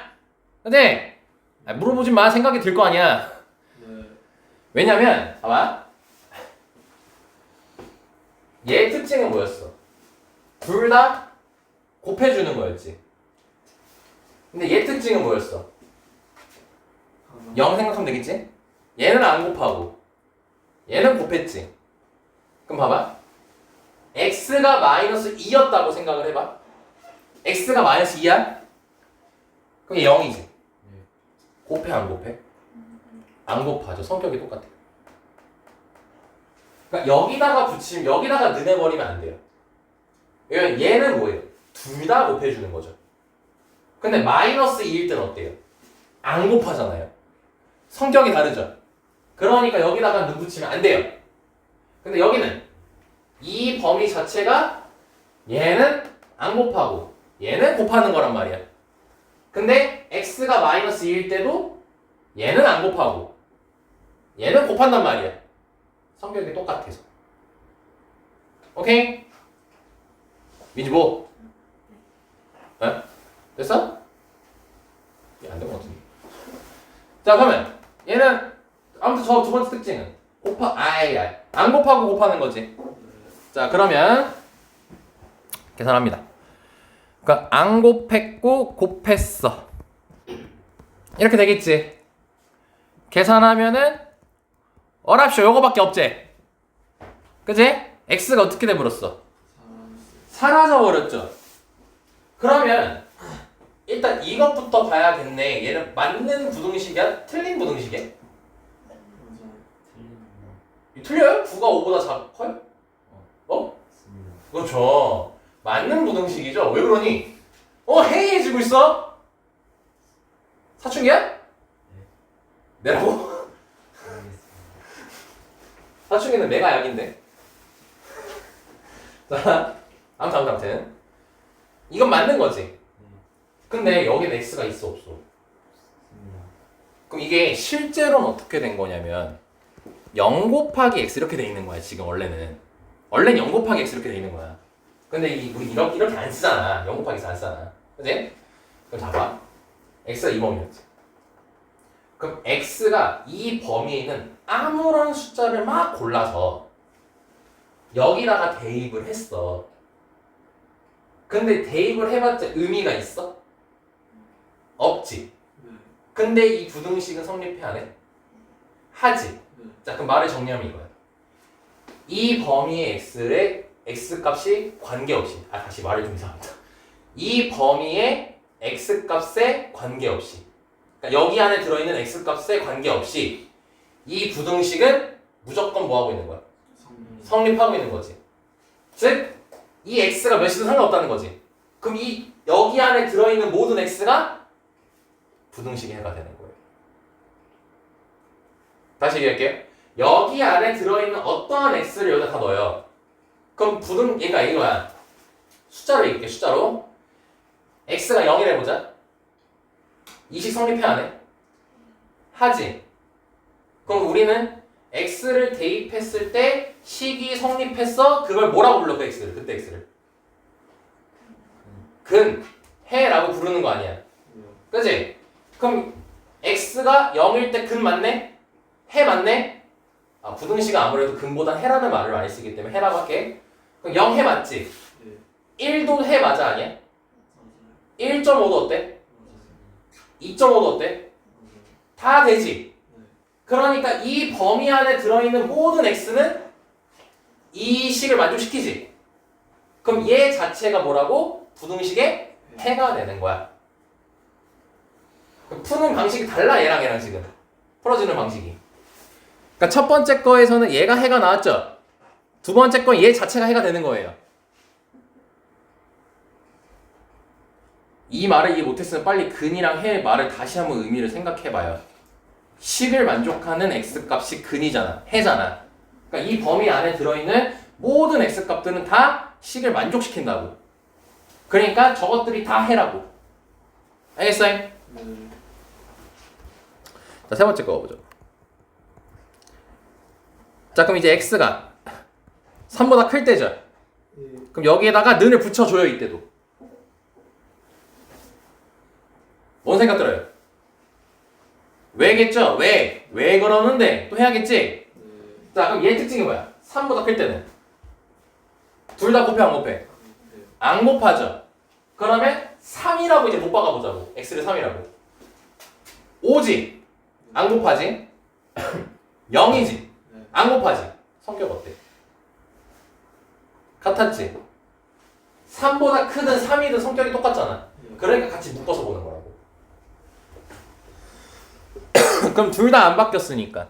근데 물어보지 마. 생각이 들 거 아니야. 왜냐면 봐봐. 얘의 특징은 뭐였어? 둘 다 곱해주는 거였지. 근데 얘 특징은 뭐였어? 0 생각하면 되겠지? 얘는 안 곱하고 얘는 곱했지. 그럼 봐봐. x가 마이너스 2였다고 생각을 해봐. x가 마이너스 2야? 그럼 얘 0이지. 곱해 안 곱해? 안 곱하죠. 성격이 똑같아. 그러니까 여기다가 붙이면 여기다가 넣어버리면 안 돼요. 왜냐면 얘는 뭐예요? 둘 다 곱해주는 거죠. 근데 마이너스 2일 때는 어때요? 안 곱하잖아요. 성격이 다르죠. 그러니까 여기다가 넣 붙이면 안 돼요. 근데 여기는 이 범위 자체가 얘는 안 곱하고 얘는 곱하는 거란 말이야. 근데 x가 마이너스 2일 때도 얘는 안 곱하고 얘는 곱한단 말이야. 성격이 똑같아서. 오케이? 민지 뭐? 네? 됐어? 안 된 것 같은데. 자, 그러면 얘는 아무튼 저 두 번째 특징은 안 곱하고 곱하는 거지. 자, 그러면 계산합니다. 그러니까 안 곱했고 곱했어. 이렇게 되겠지. 계산하면은 어랍쇼 요거밖에 없지. 그지? x가 어떻게 돼버렸어? 사라져버렸죠. 그러면 일단 이것부터 봐야겠네. 얘는 맞는 부등식이야? 틀린 부등식이야? 틀려요? 9가 5보다 커요? 어? 그렇죠. 맞는 부등식이죠. 왜 그러니? 해이해지고 있어? 사춘기야? 내라고? 사춘기는 내가 약인데. 자, 아무튼 이건 맞는 거지. 근데 여기는 x가 있어 없어? 그럼 이게 실제로는 어떻게 된 거냐면 0 곱하기 x 이렇게 돼 있는 거야. 지금 원래는 0 곱하기 x 이렇게 돼 있는 거야. 근데 우리 이렇게 안 쓰잖아. 0 곱하기 4 안 쓰잖아. 그치? 그럼 잡아. x가 이 범위였지. 그럼 x가 이 범위에 있는 아무런 숫자를 막 골라서 여기다가 대입을 했어. 근데 대입을 해봤자 의미가 있어? 없지. 근데 이 부등식은 성립해 안 해? 하지. 자, 그럼 말을 정리하면 이거야. 이 범위의 x의 x값이 관계없이, 다시 말을 좀 이상합니다. 이 범위의 x값에 관계없이, 그러니까 여기 안에 들어있는 x값에 관계없이 이 부등식은 무조건 뭐하고 있는 거야? 성립하고 있는 거지. 즉, 이 x가 몇이든 상관없다는 거지. 그럼 여기 안에 들어있는 모든 x가 부등식의 해가 되는 거예요. 다시 얘기할게요. 여기 안에 들어있는 어떠한 x를 여기다 다 넣어요. 그럼 얘가 이거야. 숫자로 얘기할게, 숫자로. x가 0이라 보자. 이 식 성립해 안 해? 하지. 그럼 우리는 x를 대입했을 때 식이 성립했어? 그걸 뭐라고 불러, 그 x를? 그때 x를? 해라고 부르는 거 아니야. 그치? 그럼 x가 0일 때 근 맞네? 해 맞네? 부등식은 아무래도 근보단 해라는 말을 많이 쓰기 때문에 해라고 할게. 그럼 0해 맞지? 1도 해 맞아 아니야? 1.5도 어때? 2.5도 어때? 다 되지? 그러니까 이 범위 안에 들어있는 모든 x는 이 식을 만족시키지? 그럼 얘 자체가 뭐라고? 부등식의 해가 되는 거야. 푸는 방식이 달라, 얘랑 지금. 풀어지는 방식이. 그러니까 첫 번째 거에서는 얘가 해가 나왔죠? 두 번째 건 얘 자체가 해가 되는 거예요. 이 말을 이해 못했으면 빨리 근이랑 해 말을 다시 한번 의미를 생각해봐요. 식을 만족하는 x값이 근이잖아. 해잖아. 그러니까 이 범위 안에 들어있는 모든 x값들은 다 식을 만족시킨다고. 그러니까 저것들이 다 해라고. 알겠어요? 자, 세 번째 거 보죠. 자, 그럼 이제 x가 3보다 클 때죠. 그럼 여기에다가 는을 붙여줘요, 이때도. 뭔 생각 들어요? 왜겠죠? 왜 그러는데 또 해야겠지? 자, 그럼 얘 특징이 뭐야? 3보다 클 때는 둘 다 곱해 안 곱해? 안 곱하죠. 그러면 3이라고 이제 못 박아보자고. x를 3이라고. 5지? 안 곱하지? 0이지? 안 곱하지? 성격 어때? 같았지? 3보다 크든 3이든 성격이 똑같잖아. 그러니까 같이 묶어서 보는 거라고. 그럼 둘 다 안 바뀌었으니까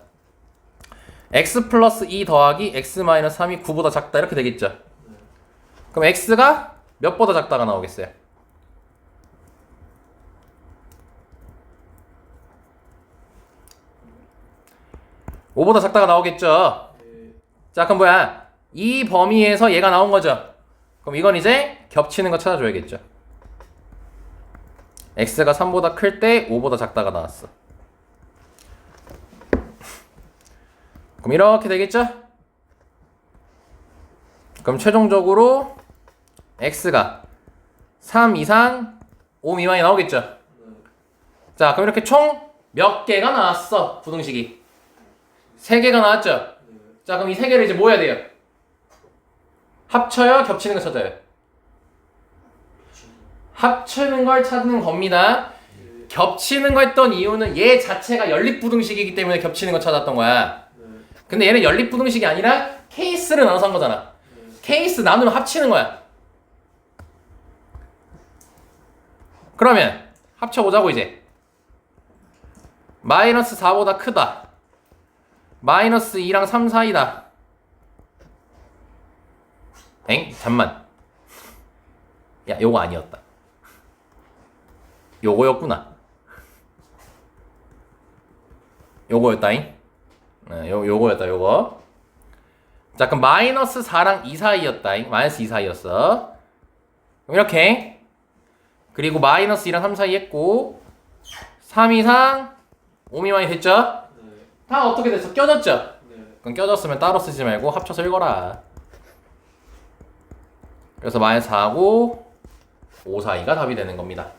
x 플러스 2 더하기 x 마이너스 3이 9보다 작다 이렇게 되겠죠. 그럼 x가 몇보다 작다가 나오겠어요? (5보다) 작다가 나오겠죠. 자, 그럼 뭐야? 이 범위에서 얘가 나온 거죠. 그럼 이건 이제 겹치는 거 찾아줘야겠죠. x가 3보다 클 때 5보다 작다가 나왔어. 그럼 이렇게 되겠죠? 그럼 최종적으로 x가 3 이상 5 미만이 나오겠죠? 자, 그럼 이렇게 총 몇 개가 나왔어? 부등식이 3개가 나왔죠? 자, 그럼 이 3개를 이제 뭐 해야 돼요? 합쳐요? 겹치는 거 찾아요? 합치는 걸 찾는 겁니다. 겹치는 거 했던 이유는 얘 자체가 연립부등식이기 때문에 겹치는 거 찾았던 거야. 근데 얘는 연립부등식이 아니라 케이스를 나눠서 한 거잖아. 케이스 나누면 합치는 거야. 그러면 합쳐보자고 이제. 마이너스 4보다 크다. 마이너스 2랑 3 사이다. 엥? 잠만. 야, 요거 아니었다. 요거였구나. 요거였다잉. 요거였다, 요거. 자, 그럼 마이너스 4랑 2 사이였다잉. 마이너스 2 사이였어. 그럼 이렇게. 그리고 마이너스 2랑 3 사이 했고, 3 이상 5 미만이 됐죠? 다 어떻게 됐어? 껴졌죠? 그럼 껴졌으면 따로 쓰지 말고 합쳐서 읽어라. 그래서 마이너스 4하고 5 사이가 답이 되는 겁니다.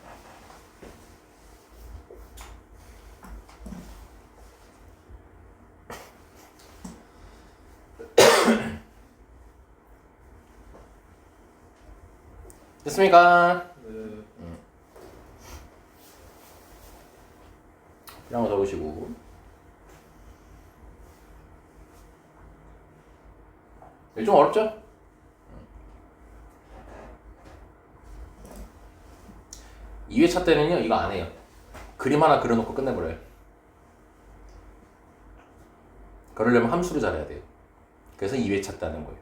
됐습니까? 이런 거 적으시고. 이거 좀 어렵죠? 2회차 때는요, 이거 안 해요. 그림 하나 그려놓고 끝내버려요. 그러려면 함수를 잘해야 돼요. 그래서 2회차 때 하는 거예요.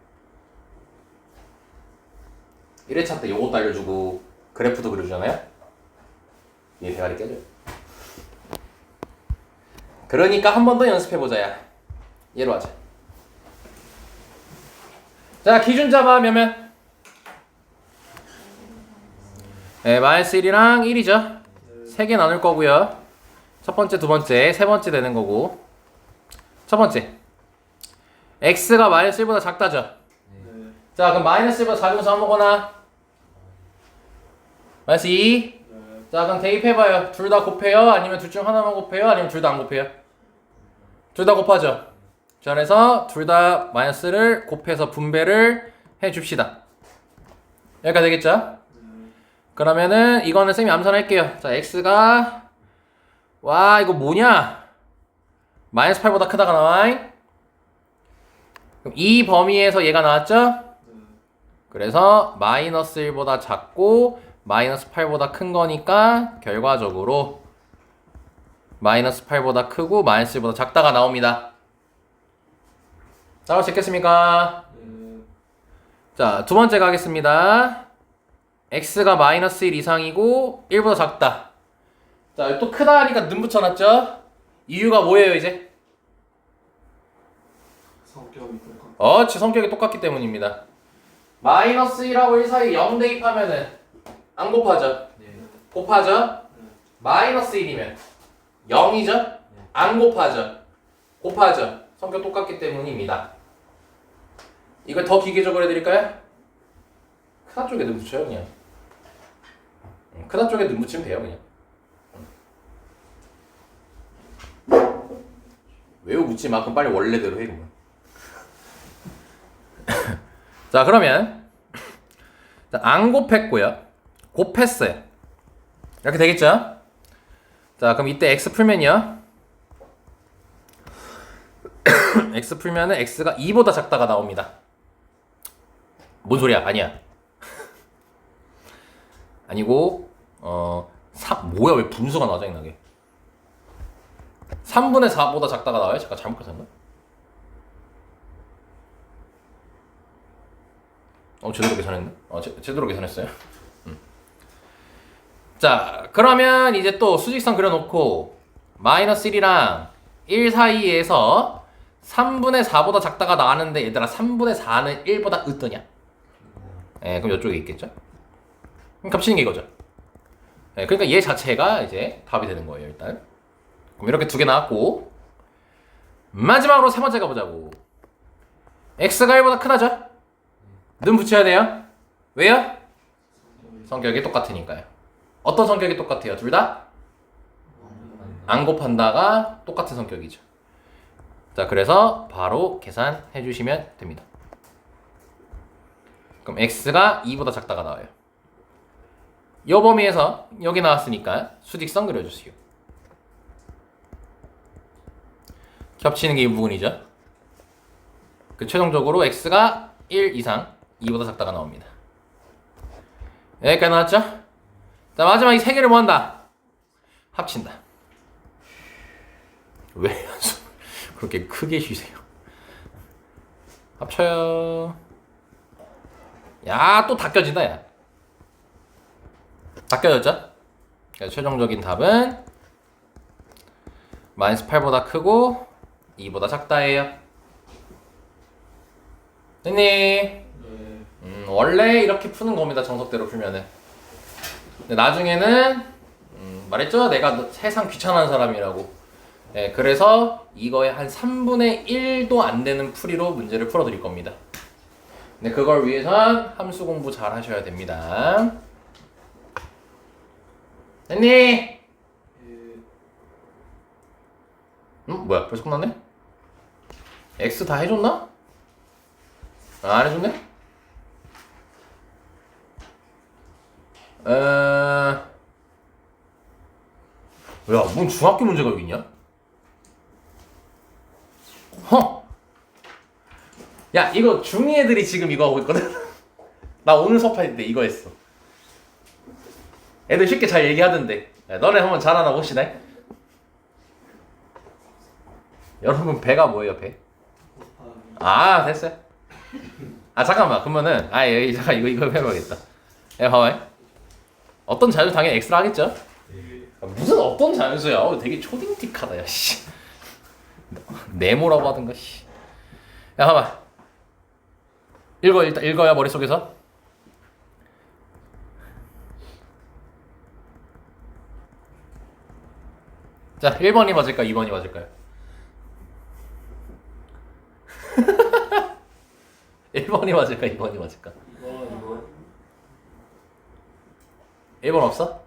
1회차 때 요것도 알려주고 그래프도 그려주잖아요? 얘 대가리 깨져요. 그러니까 한 번 더 연습해보자야. 얘로 하자. 자, 기준 잡아 몇면? 네, 마이너스 1이랑 1이죠. 3개 나눌 거고요. 첫 번째, 두 번째, 세 번째 되는 거고. 첫 번째, x가 마이너스 1보다 작다죠. 자, 그럼 마이너스 1보다 작으면서 아무거나 마이너스 2. 자, 그럼 대입해봐요. 둘 다 곱해요? 아니면 둘 중 하나만 곱해요? 아니면 둘 다 안 곱해요? 둘 다 곱하죠. 자, 그래서 둘 다 마이너스를 곱해서 분배를 해줍시다. 여기까지 되겠죠? 그러면은 이거는 쌤이 암산할게요. 자, x가 와 이거 뭐냐? 마이너스 8보다 크다가 나와. 그럼 이 범위에서 얘가 나왔죠? 그래서 마이너스 1보다 작고 마이너스 8보다 큰 거니까 결과적으로 마이너스 8보다 크고 마이너스 1보다 작다가 나옵니다. 따라올 수 있겠습니까? 자, 두 번째 가겠습니다. x가 마이너스 1 이상이고 1보다 작다. 자, 또 크다 하니까 는 붙여놨죠? 이유가 뭐예요 이제? 성격이 똑같아. 성격이 똑같기 때문입니다. 마이너스 1하고 1 사이 0 대입하면은 안 곱하죠? 곱하죠? 마이너스 1이면 0이죠? 안 곱하죠? 곱하죠? 성격 똑같기 때문입니다. 이걸 더 기계적으로 해드릴까요? 크다 쪽에 는 붙여요 그냥. 크다 쪽에 는 붙이면 돼요 그냥. 외우 묻지 마. 그럼 빨리 원래대로 해 그러면. 자, 그러면 안 곱했고요. 곱했어요. 이렇게 되겠죠? 자, 그럼 이때 x 풀면요. x 풀면은 x가 2보다 작다가 나옵니다. 뭔 소리야? 아니야. 아니고 뭐야 왜 분수가 나와 짜증나게. 3분의 4보다 작다가 나와요? 잠깐 잘못 계산했나? 제대로 계산했네? 제대로 계산했어요. 자, 그러면 이제 또 수직선 그려놓고 마이너스 1이랑 1 사이에서 3분의 4보다 작다가 나왔는데 얘들아 3분의 4는 1보다 으떠냐? 그럼 이쪽에 있겠죠? 그럼 겹치는 게 이거죠. 그러니까 얘 자체가 이제 답이 되는 거예요 일단. 그럼 이렇게 두 개 나왔고 마지막으로 세 번째 가보자고. x가 1보다 크다죠? 는 붙여야 돼요. 왜요? 성격이 똑같으니까요. 어떤 성격이 똑같아요? 둘 다? 안 곱한다가 똑같은 성격이죠. 자, 그래서 바로 계산해 주시면 됩니다. 그럼 x가 2보다 작다가 나와요. 요 범위에서 여기 나왔으니까 수직선 그려주세요. 겹치는 게 이 부분이죠. 그 최종적으로 x가 1 이상 2보다 작다가 나옵니다. 여기까지 나왔죠? 자, 마지막 이 세 개를 뭐 한다? 합친다. 왜 그렇게 크게 쉬세요? 합쳐요. 야, 또 다 껴진다, 야. 다 껴졌죠? 그래서 최종적인 답은 마이너스 8보다 크고 2보다 작다예요. 됐니? 네. 원래 이렇게 푸는 겁니다. 정석대로 풀면은. 근데 나중에는 말했죠? 내가 세상 귀찮은 사람이라고. 네, 그래서 이거의 한 3분의 1도 안 되는 풀이로 문제를 풀어드릴 겁니다. 근데 그걸 위해선 함수 공부 잘 하셔야 됩니다. 됐니? 예. 뭐야? 벌써 끝났네? X 다 해줬나? 안 해줬네? 야, 뭔 중학교 문제가 여기 있냐? 허! 야, 이거 중2 애들이 지금 이거 하고 있거든? 나 오늘 수업할 때 이거 했어. 애들 쉽게 잘 얘기하던데. 야, 너네 한번 잘하나 봅시다. 여러분, 배가 뭐예요, 배? 아, 됐어요. 아, 잠깐만. 그러면은, 여기, 잠깐, 이거 해봐야겠다. 야, 봐봐. 어떤 자연수 당연히 X라 하겠죠? 무슨 어떤 자연수야? 되게 초딩틱하다, 야, 씨. 네모라고 하던가, 씨. 야, 봐봐. 일단 읽어야 머릿속에서. 자, 1번이 맞을까요? 2번이 맞을까요? 1번이 맞을까? 2번이 맞을까? 이거 1번 없어?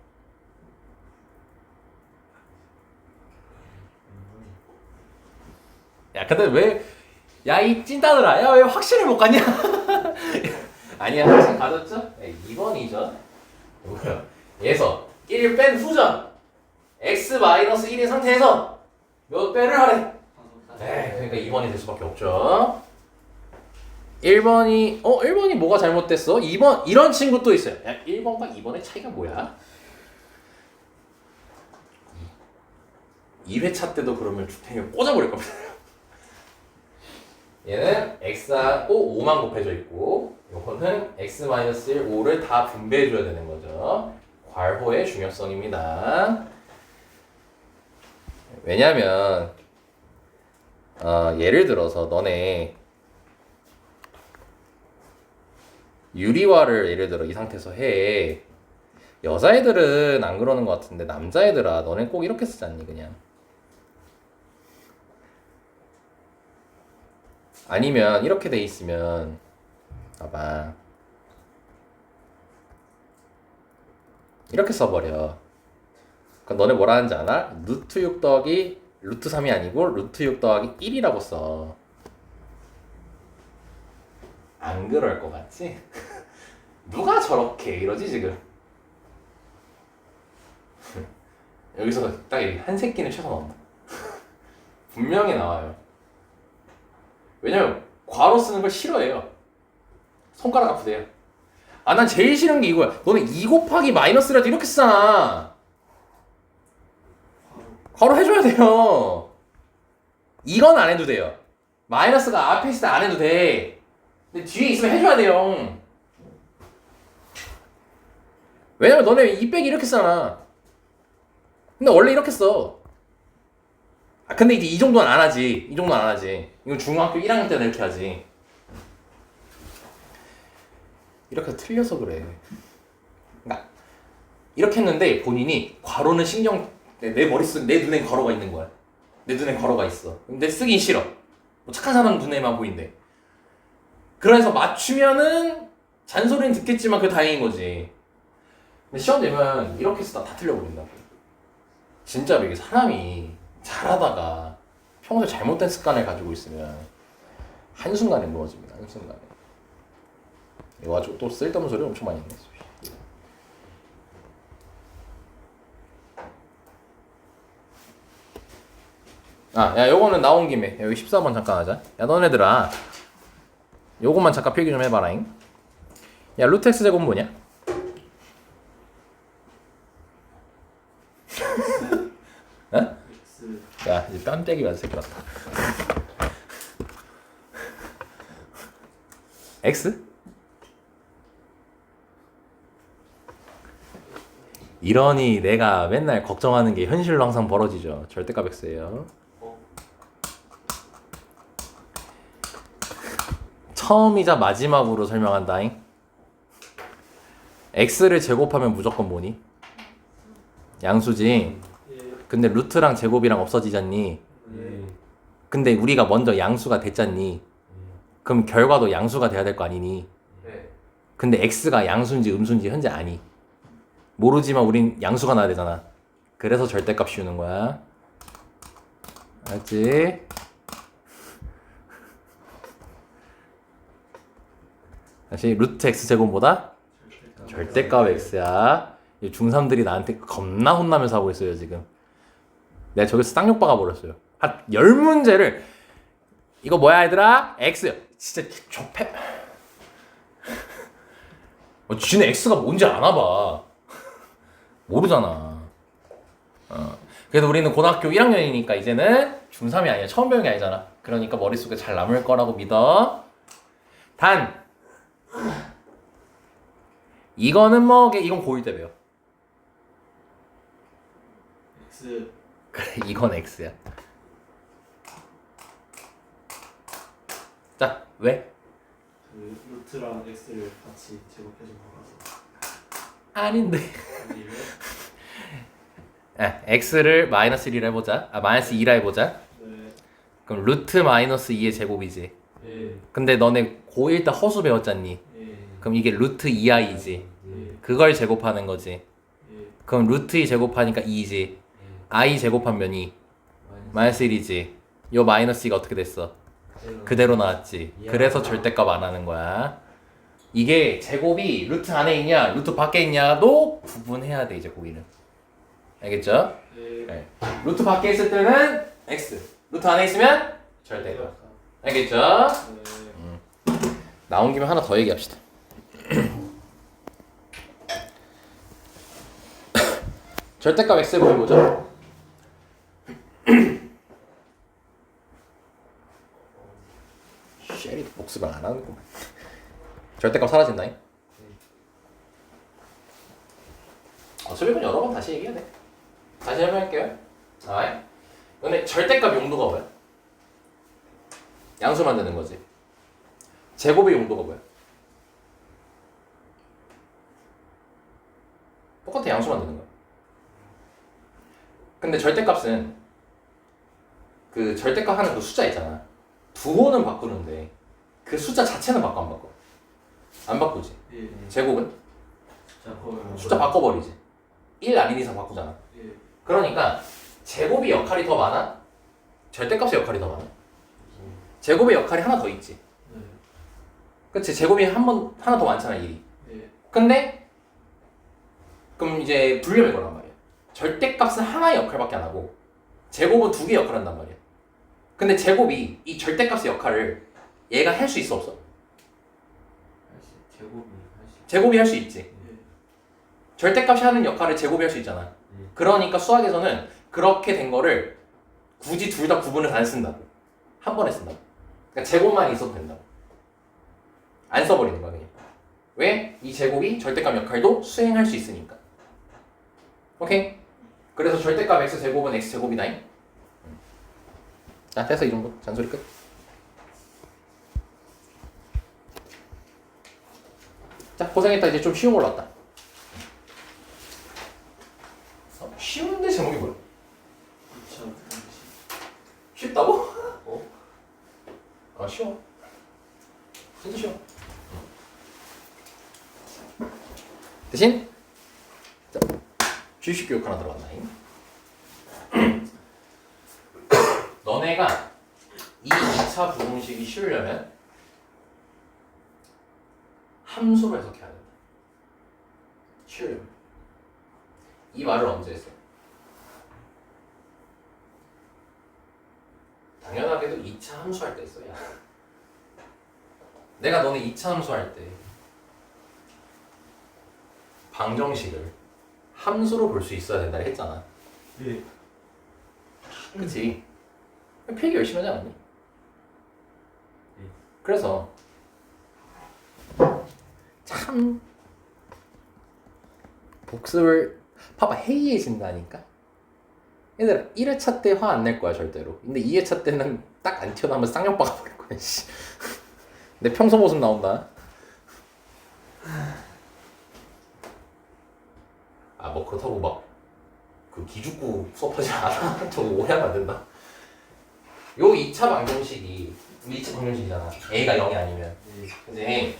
야, 근데 왜, 야, 이 찐따들아, 야, 왜 확신을 못 갖냐? 아니야, 확신 가졌죠? 2번이죠. 뭐야? 얘에서 1을 뺀 후전, x-1인 상태에서 몇 배를 하래? 그러니까 2번이 될 수밖에 없죠. 1번이 뭐가 잘못됐어? 2번, 이런 친구 또 있어요. 야, 1번과 2번의 차이가 뭐야? 2회차 때도 그러면 주탱이를 꽂아버릴 겁니다. 얘는 x하고 5만 곱해져 있고, 요거는 x-1, 5를 다 분배해줘야 되는 거죠. 괄호의 중요성입니다. 왜냐면, 예를 들어서 너네 유리화를 예를 들어 이 상태에서 해. 여자애들은 안 그러는 것 같은데 남자애들아, 너넨 꼭 이렇게 쓰지 않니 그냥? 아니면 이렇게 돼 있으면 봐봐, 이렇게 써버려. 그럼 너네 뭐라 하는지 알아? 루트 6 더하기 루트 3이 아니고 루트 6 더하기 1이라고 써. 안 그럴 것 같지? 누가 저렇게 이러지 지금? 여기서 딱 한 새끼는 최소 나온다. 분명히 나와요. 왜냐면 괄호 쓰는 걸 싫어해요. 손가락 아프대요. 난 제일 싫은 게 이거야. 너는 2 곱하기 마이너스라도 이렇게 쓰잖아. 괄호 해줘야 돼요. 이건 안 해도 돼요. 마이너스가 앞에 있을 때 안 해도 돼. 근데 뒤에 있으면 해줘야 돼요. 왜냐면 너네 2 빼기 이렇게 쓰잖아. 근데 원래 이렇게 써. 근데 이제 이 정도는 안 하지. 이 정도는 안 하지. 이건 중학교 1학년 때는 이렇게 하지. 이렇게 틀려서 그래. 그러니까 이렇게 했는데 본인이 괄호는 내 머릿속, 내 눈엔 괄호가 있는 거야. 내 눈엔 괄호가 있어. 근데 쓰긴 싫어. 뭐 착한 사람 눈에만 보인대. 그래서 맞추면은 잔소리는 듣겠지만 그게 다행인 거지. 근데 시험 되면 이렇게 쓰다 다 틀려버린다고. 진짜로 이게 사람이 잘하다가 평소에 잘못된 습관을 가지고 있으면 한순간에 무너집니다. 한순간에. 이거 가지고 또 쓸데없는 소리 엄청 많이 했네. 야, 요거는 나온 김에 여기 14번 잠깐 하자. 야, 너네들아, 요거만 잠깐 필기 좀 해봐라잉. 야, 루트 x 제곱 뭐냐? 어? X 야, 이제 뺨때기 맞을 새끼 같다. x? 이러니 내가 맨날 걱정하는 게 현실로 항상 벌어지죠. 절대값 x예요. 처음이자 마지막으로 설명한다잉. x를 제곱하면 무조건 뭐니? 양수지. 예. 근데 루트랑 제곱이랑 없어지잖니. 예. 근데 우리가 먼저 양수가 됐잖니. 그럼 결과도 양수가 돼야 될 거 아니니. 네. 근데 x가 양수인지 음수인지 현재 아니. 모르지만 우린 양수가 나야 되잖아. 그래서 절대값 씌우는 거야. 알지? 다시 루트 x 제곱보다 절대값 x야. 중3들이 나한테 겁나 혼나면서 하고 있어요 지금. 내가 저기서 쌍욕 박아 버렸어요. 한 10문제를 이거 뭐야 얘들아? x. 진짜 접해. 지네 x가 뭔지 아나 봐. 모르잖아. 그래도 우리는 고등학교 1학년이니까 이제는 중3이 아니야. 처음 배우는 게 아니잖아. 그러니까 머릿속에 잘 남을 거라고 믿어. 단 이거는 뭐 이건 고1 때 배워. X 그래, 이건 x야. 자, 왜? 그 루트랑 X를 같이 제곱해준 거라서. 아닌데. 아니면 x를 마이너스 1을 해보자. 마이너스 2라 해보자. 네. 그럼 루트 마이너스 2의 제곱이지. 예. 근데 너네 고1 때 허수 배웠잖니. 예. 그럼 이게 루트 2i지. 예. 그걸 제곱하는 거지. 예. 그럼 루트 2 제곱하니까 2지. i 제곱하면 2. 마이너스 1이지. 요 마이너스 2가 어떻게 됐어? 그대로 나왔지. 그래서 절대값 안 하는 거야. 이게 제곱이 루트 안에 있냐 루트 밖에 있냐도 구분해야 돼 이제 고기는. 알겠죠? 예. 네. 루트 밖에 있을 때는 x. 루트 안에 있으면 절대값. 알겠죠? 네. 나온 김에 하나 더 얘기합시다. 절대값 x를 보여보자. 쉐리도 복습을 안 하는구만. 절대값 사라진다잉. 수비는 여러 번 다시 얘기해야 돼. 다시 설명할게요. 근데 절대값 용도가 뭐야? 양수 만드는 거지. 제곱의 용도가 뭐야? 똑같아, 양수 만드는 거야. 근데 절대값은 그 절대값 하는 그 숫자 있잖아. 부호는 바꾸는데 그 숫자 자체는 바꿔 안 바꿔? 안 바꾸지. 예. 제곱은 자, 거의 숫자 바꿔버리지. 1 아닌 이상 바꾸잖아. 예. 그러니까 제곱이 역할이 더 많아? 절대값의 역할이 더 많아? 제곱의 역할이 하나 더 있지. 네. 그치? 제곱이 하나 더 많잖아, 1이. 예. 근데 그럼 이제 불려면 거란 말이야. 절대값은 하나의 역할밖에 안 하고 제곱은 두 개의 역할을 한단 말이야. 근데 제곱이 이 절대값의 역할을 얘가 할 수 있어 없어? 제곱이 할 수 있지. 예. 절대값이 하는 역할을 제곱이 할 수 있잖아. 그러니까 수학에서는 그렇게 된 거를 굳이 둘 다 구분을 안 쓴다고. 한 번에 쓴다고. 그러니까 제곱만 있어도 된다고. 안 써버리는 거야 그냥. 왜? 이 제곱이 절대값 역할도 수행할 수 있으니까. 오케이? 그래서 절대값 x제곱은 x제곱이다잉. 자, 됐어. 이 정도. 잔소리 끝. 자, 고생했다. 이제 좀 쉬운 걸로 왔다. 쉬운데 제목이 뭐야? 그쵸. 쉽다고? 쉬워. 진짜 쉬워. 대신 자, 주식 교육 하나 들어간다잉. 너네가 이 2차 부등식이 쉬우려면 함수로 해석해야 된다. 이 말을 언제 했어? 당연하게도 2차 함수할 때 했어요. 내가 너네 2차 함수할 때 방정식을 함수로 볼 수 있어야 된다 했잖아. 예. 그치? 필기 열심히 하지 않았니? 그래서 참 복습을 봐봐 해이해진다니까? 얘들아 1회차 때 화 안 낼 거야 절대로. 근데 2회차 때는 딱 안 튀어나오면 쌍욕 박아버릴 거야. 씨. 내 평소 모습 나온다. 아 뭐 그렇다고 막 그 기죽고 수업하지 않아. 저거 오해하면 안 된다. 요 2차 방정식이 2차 방정식이잖아. A가 0이 아니면. 근데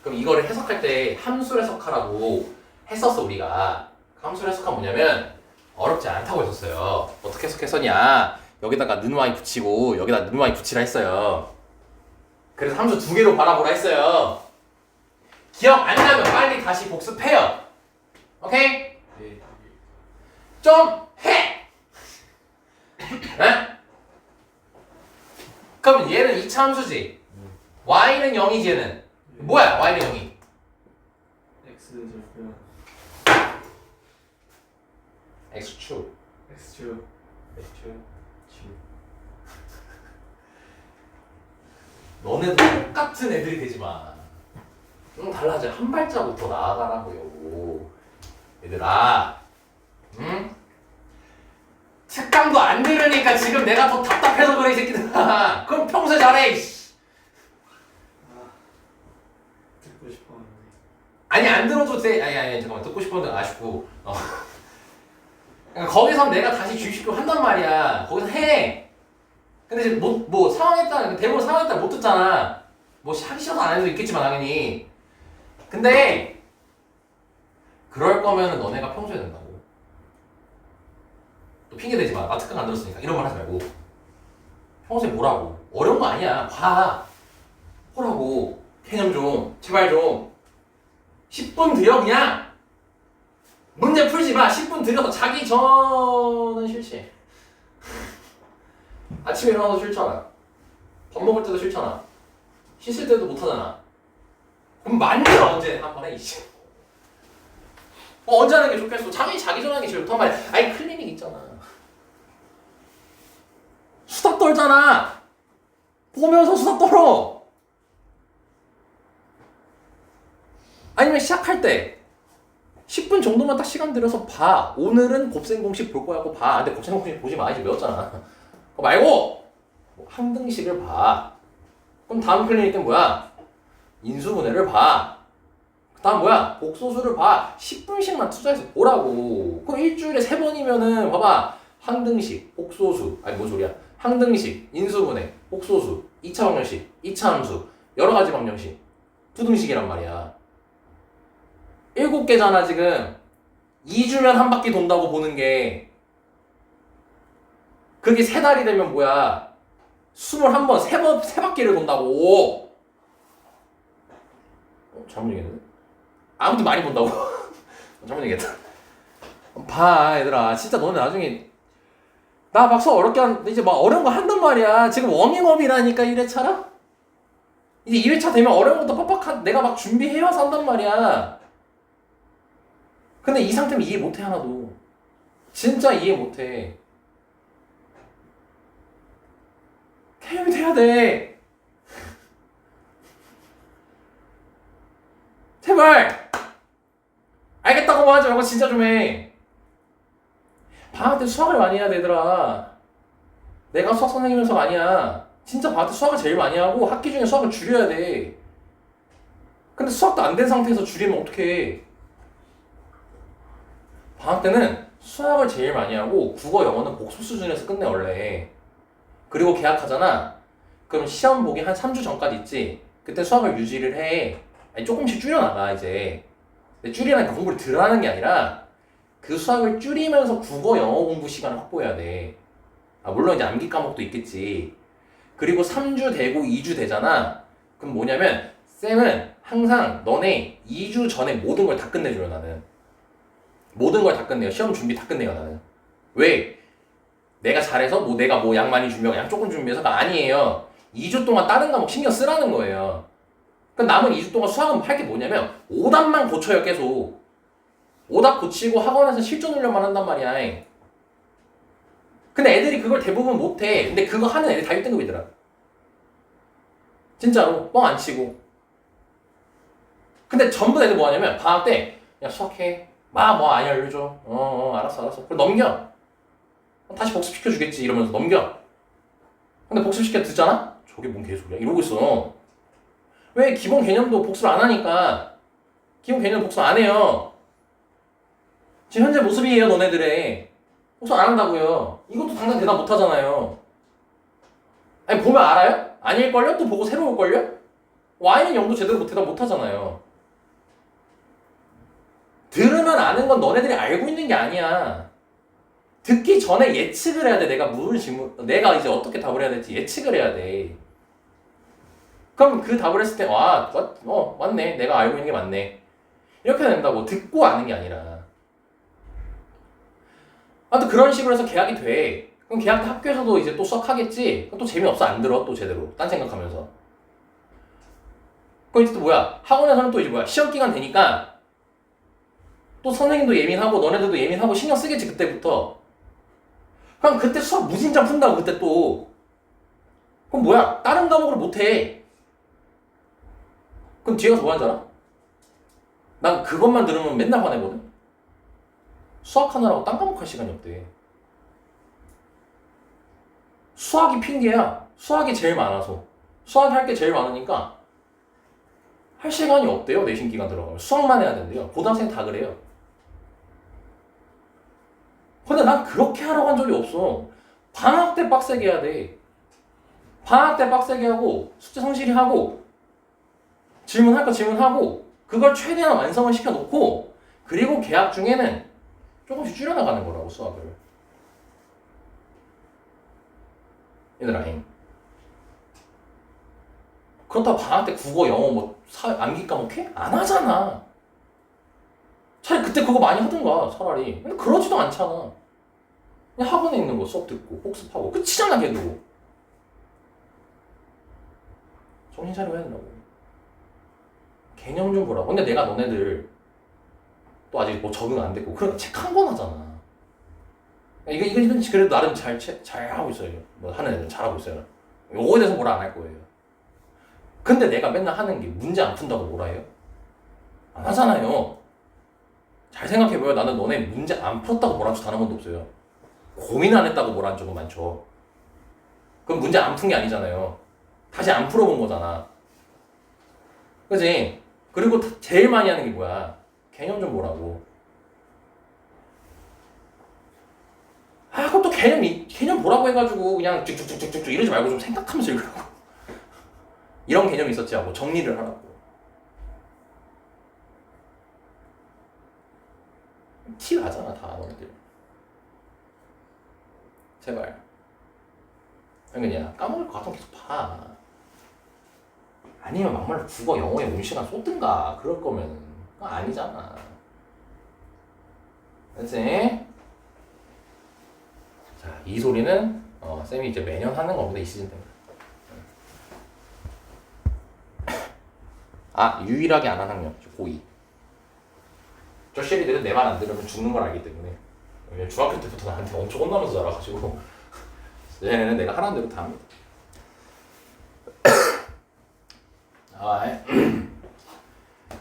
그럼 이거를 해석할 때 함수 해석하라고 했었어 우리가. 함수 해석하면 뭐냐면 어렵지 않다고 했었어요. 어떻게 해석했었냐? 여기다가 는 y 붙이고 여기다 는 y 붙이라 했어요. 그래서 함수 두 개로 바라보라 했어요. 기억 안 나면 빨리 다시 복습해요. 오케이? 네. 좀 해! 네? 그럼 얘는 2차 함수지. y는 0이지 얘는. 뭐야 y는 0이? X는 절대요. x축. X죠. x축. 너네도 똑같은 애들이 되지 마. 달라져. 한 발자국 더 나아가라고요. 얘들아. 응? 특강도 안 들으니까 지금 내가 더 답답해서 그래 이 새끼들아. 그럼 평소에 잘해. 이씨. 듣고 싶었는데. 아니 안 들어도 돼. 아니 잠깐만 듣고 싶은데 아쉽고. 그러니까 거기서 내가 다시 주입시키고 한단 말이야. 거기서 해. 근데 이제 뭐 상황에 따라 대부분 상황에 따라 못 듣잖아. 뭐 하기 싫어서 안 해도 있겠지만 당연히. 근데 그럴 거면은 너네가 평소에 된다고. 또 핑계 대지 마. 나 특강 안 들었으니까 이런 말 하지 말고. 평소에 뭐라고. 어려운 거 아니야. 봐. 보라고. 개념 좀. 제발 좀. 10분 들여 그냥. 문제 풀지 마. 10분 들여서 자기 전은 싫지. 아침에 일어나서 싫잖아. 밥 먹을 때도 싫잖아. 씻을 때도 못하잖아. 그럼 만져 언제 한 번에 이씨. 언제 하는 게 좋겠어? 당연히 자기 전에 하는 게 제일 좋단 말이야. 아니 클리닉 있잖아. 수다 떨잖아. 보면서 수다 떨어. 아니면 시작할 때 10분 정도만 딱 시간 들여서 봐. 오늘은 곱셈 공식 볼 거야 하고 봐. 근데 곱셈 공식 보지 마. 이제 외웠잖아. 그거 말고 항등식을 봐. 그럼 다음 클리닉 때는 뭐야? 인수분해를 봐. 그 다음 뭐야? 복소수를 봐. 10분씩만 투자해서 보라고. 그럼 일주일에 3번이면은 봐봐. 항등식, 복소수, 아니 뭔 소리야? 항등식, 인수분해, 복소수, 2차 방정식, 2차 함수, 여러 가지 방정식, 부등식이란 말이야. 7개잖아 지금. 2주면 한 바퀴 돈다고 보는 게. 그게 3달이 되면 뭐야? 21번, 3바퀴를 돈다고. 잘못 얘기했는데? 아무튼 많이 본다고. 잘못 얘기했다. 봐 얘들아. 진짜 너네 나중에 나 막 수업 어렵게 이제 막 어려운 거 한단 말이야. 지금 워밍업이라니까 1회차라? 이제 2회차 되면 어려운 것도 빡빡한 내가 막 준비해와서 한단 말이야. 근데 이 상태면 이해 못해 하나도. 진짜 이해 못해. 개념이 돼야 돼. 제발. 알겠다고 하지 말고 진짜 좀 해. 방학 때 수학을 많이 해야 되더라. 내가 수학 선생님이어서가 아니야. 진짜 방학 때 수학을 제일 많이 하고 학기 중에 수학을 줄여야 돼. 근데 수학도 안 된 상태에서 줄이면 어떡해. 방학 때는 수학을 제일 많이 하고 국어 영어는 복수 수준에서 끝내 원래. 그리고 개학하잖아. 그럼 시험 보기 한 3주 전까지 있지. 그때 수학을 유지를 해. 아니 조금씩 줄여나가 이제. 근데 줄이라니까 공부를 덜 하는 게 아니라 그 수학을 줄이면서 국어 영어 공부 시간을 확보해야 돼. 물론 이제 암기 과목도 있겠지. 그리고 3주 되고 2주 되잖아. 그럼 뭐냐면 쌤은 항상 너네 2주 전에 모든 걸 다 끝내줘요. 나는 모든 걸 다 끝내요. 시험 준비 다 끝내요. 나는. 왜? 내가 잘해서 뭐 내가 뭐 양 많이 준비하고 양 조금 준비해서가 아니에요. 2주 동안 다른 과목 신경 쓰라는 거예요. 그럼 남은 2주 동안 수학은 할 게 뭐냐면 오답만 고쳐요. 계속 오답 고치고 학원에서 실전 훈련만 한단 말이야. 근데 애들이 그걸 대부분 못해. 근데 그거 하는 애들 다 1등급이더라. 진짜로 뻥 안 치고. 근데 전부 애들 뭐 하냐면 방학 때 야 수학해 막 뭐 아니 알려줘 알았어 그럼 넘겨 다시 복습시켜 주겠지 이러면서 넘겨. 근데 복습시켜 듣잖아? 저게 뭔 개소리야 이러고 있어. 왜? 기본 개념도 복습을 안 하니까. 기본 개념 복습 안 해요. 지금 현재 모습이에요 너네들의. 복습 안 한다고요. 이것도 당장 대답 못 하잖아요. 아니 보면 알아요? 아닐걸요? 또 보고 새로 올걸요? Y는 0도 제대로 대답 못 하잖아요. 들으면 아는 건 너네들이 알고 있는 게 아니야. 듣기 전에 예측을 해야 돼. 내가 무슨 질문, 내가 이제 어떻게 답을 해야 될지 예측을 해야 돼. 그럼 그 답을 했을 때, 맞네. 내가 알고 있는 게 맞네. 이렇게 된다고. 듣고 아는 게 아니라. 또 그런 식으로 해서 계약이 돼. 그럼 계약 때 학교에서도 이제 또 수학하겠지? 그럼 또 재미없어. 안 들어. 또 제대로. 딴 생각하면서. 그럼 이제 또 뭐야? 학원에서는 또 이제 뭐야? 시험 기간 되니까 또 선생님도 예민하고 너네들도 예민하고 신경 쓰겠지 그때부터. 그럼 그때 수학 무진장 푼다고 그때 또. 그럼 뭐야? 다른 과목을 못해. 그럼 뒤에 가서 뭐 하는 줄 알아? 난 그것만 들으면 맨날 화내거든. 수학하느라고 딴 과목 할 시간이 없대. 수학이 핑계야. 수학이 제일 많아서. 수학 할 게 제일 많으니까 할 시간이 없대요. 내신 기간 들어가면. 수학만 해야 된대요. 고등학생 다 그래요. 근데 난 그렇게 하라고 한 적이 없어. 방학 때 빡세게 해야 돼. 방학 때 빡세게 하고 숙제 성실히 하고 질문할 거 질문하고 그걸 최대한 완성을 시켜놓고 그리고 개학 중에는 조금씩 줄여나가는 거라고 수학을. 얘들아 그렇다고 방학 때 국어 영어 뭐 암기 과목 해? 안 하잖아. 차라리 그때 그거 많이 하든가 차라리. 근데 그러지도 않잖아. 그냥 학원에 있는 거 수업 듣고 복습하고 끝이잖아 걔도. 정신 차리고 해야 된다고. 개념 좀 보라고. 근데 내가 너네들 또 아직 뭐 적응 안 됐고 그러니까 책 한 권 하잖아. 이건 그래도 나름 잘 하고 있어요. 뭐 하는 애들 잘하고 있어요. 요거에 대해서 뭐라 안 할 거예요. 근데 내가 맨날 하는 게 문제 안 푼다고 뭐라 해요? 안 하잖아요. 잘 생각해봐요. 나는 너네 문제 안 풀었다고 뭐라 한 적 단 한 번도 없어요. 고민 안 했다고 뭐라 한 적은 많죠. 그럼 문제 안 푼 게 아니잖아요. 다시 안 풀어본 거잖아. 그지? 그리고 제일 많이 하는 게 뭐야? 개념 좀 보라고. 그것도 개념 보라고 해가지고 그냥 쭉쭉쭉쭉쭉 이러지 말고 좀 생각하면서 읽으라고. 이런 개념이 있었지 하고 정리를 하라고. 티 나잖아 다 너희들. 제발. 그냥 까먹을 것 같으면 계속 봐. 아니면 막말로 국어 영어에 온 시간 쏟든가 그럴 거면 아니잖아. 그치? 자, 이 소리는 쌤이 이제 매년 하는 거보다 이 시즌 때문에. 유일하게 안 하는 학년 고2. 저 쉐리들은 내 말 안 들으면 죽는 걸 알기 때문에. 왜냐면 중학교 때부터 나한테 엄청 혼나면서 자라가지고 얘네는 내가 하라는 대로 다 합니다.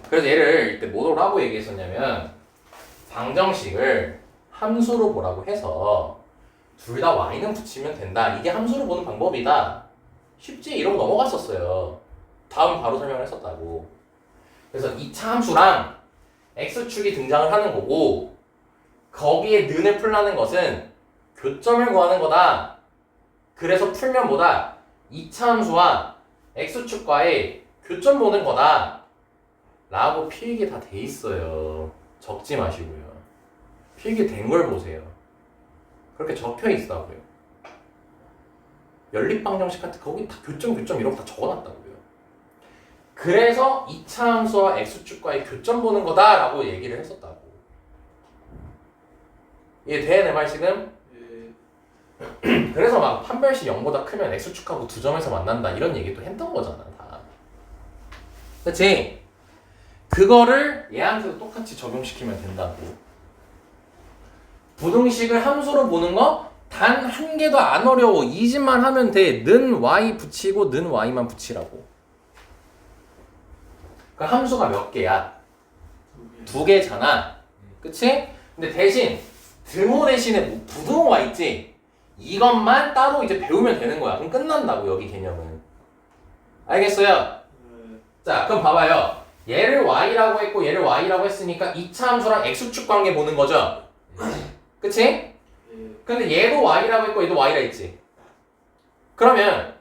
그래서 얘를 이때 뭐라고 얘기했었냐면 방정식을 함수로 보라고 해서 둘 다 y는 붙이면 된다. 이게 함수로 보는 방법이다. 쉽지? 이러고 넘어갔었어요. 다음 바로 설명을 했었다고. 그래서 2차 함수랑 x축이 등장을 하는 거고 거기에 는을 풀라는 것은 교점을 구하는 거다. 그래서 풀면 뭐다? 2차 함수와 x축과의 교점 보는 거다. 라고 필기 다 돼 있어요. 적지 마시고요. 필기 된 걸 보세요. 그렇게 적혀 있다고요. 연립방정식 같은 거기 다 교점 이런 거 다 적어놨다고요. 그래서 2차 함수와 x축과의 교점 보는 거다라고 얘기를 했었다고. 이해돼 내 말 지금? 예. 그래서 막 판별식 0보다 크면 x축하고 두 점에서 만난다 이런 얘기도 했던 거잖아 다. 그치? 그거를 얘한테도 똑같이 적용시키면 된다고. 부등식을 함수로 보는 거 단 한 개도 안 어려워. 이 집만 하면 돼. 는 y 붙이고 는 y만 붙이라고. 그 함수가 몇 개야? 두 개잖아. 그치? 근데 대신 등호 대신에 뭐 부등호가 있지? 이것만 따로 이제 배우면 되는 거야. 그럼 끝난다고 여기 개념은. 알겠어요? 예. 자 그럼 봐봐요. 얘를 y라고 했고 얘를 y라고 했으니까 2차 함수랑 x축 관계 보는 거죠? 그치? 예. 근데 얘도 y라고 했고 얘도 y라 했지. 그러면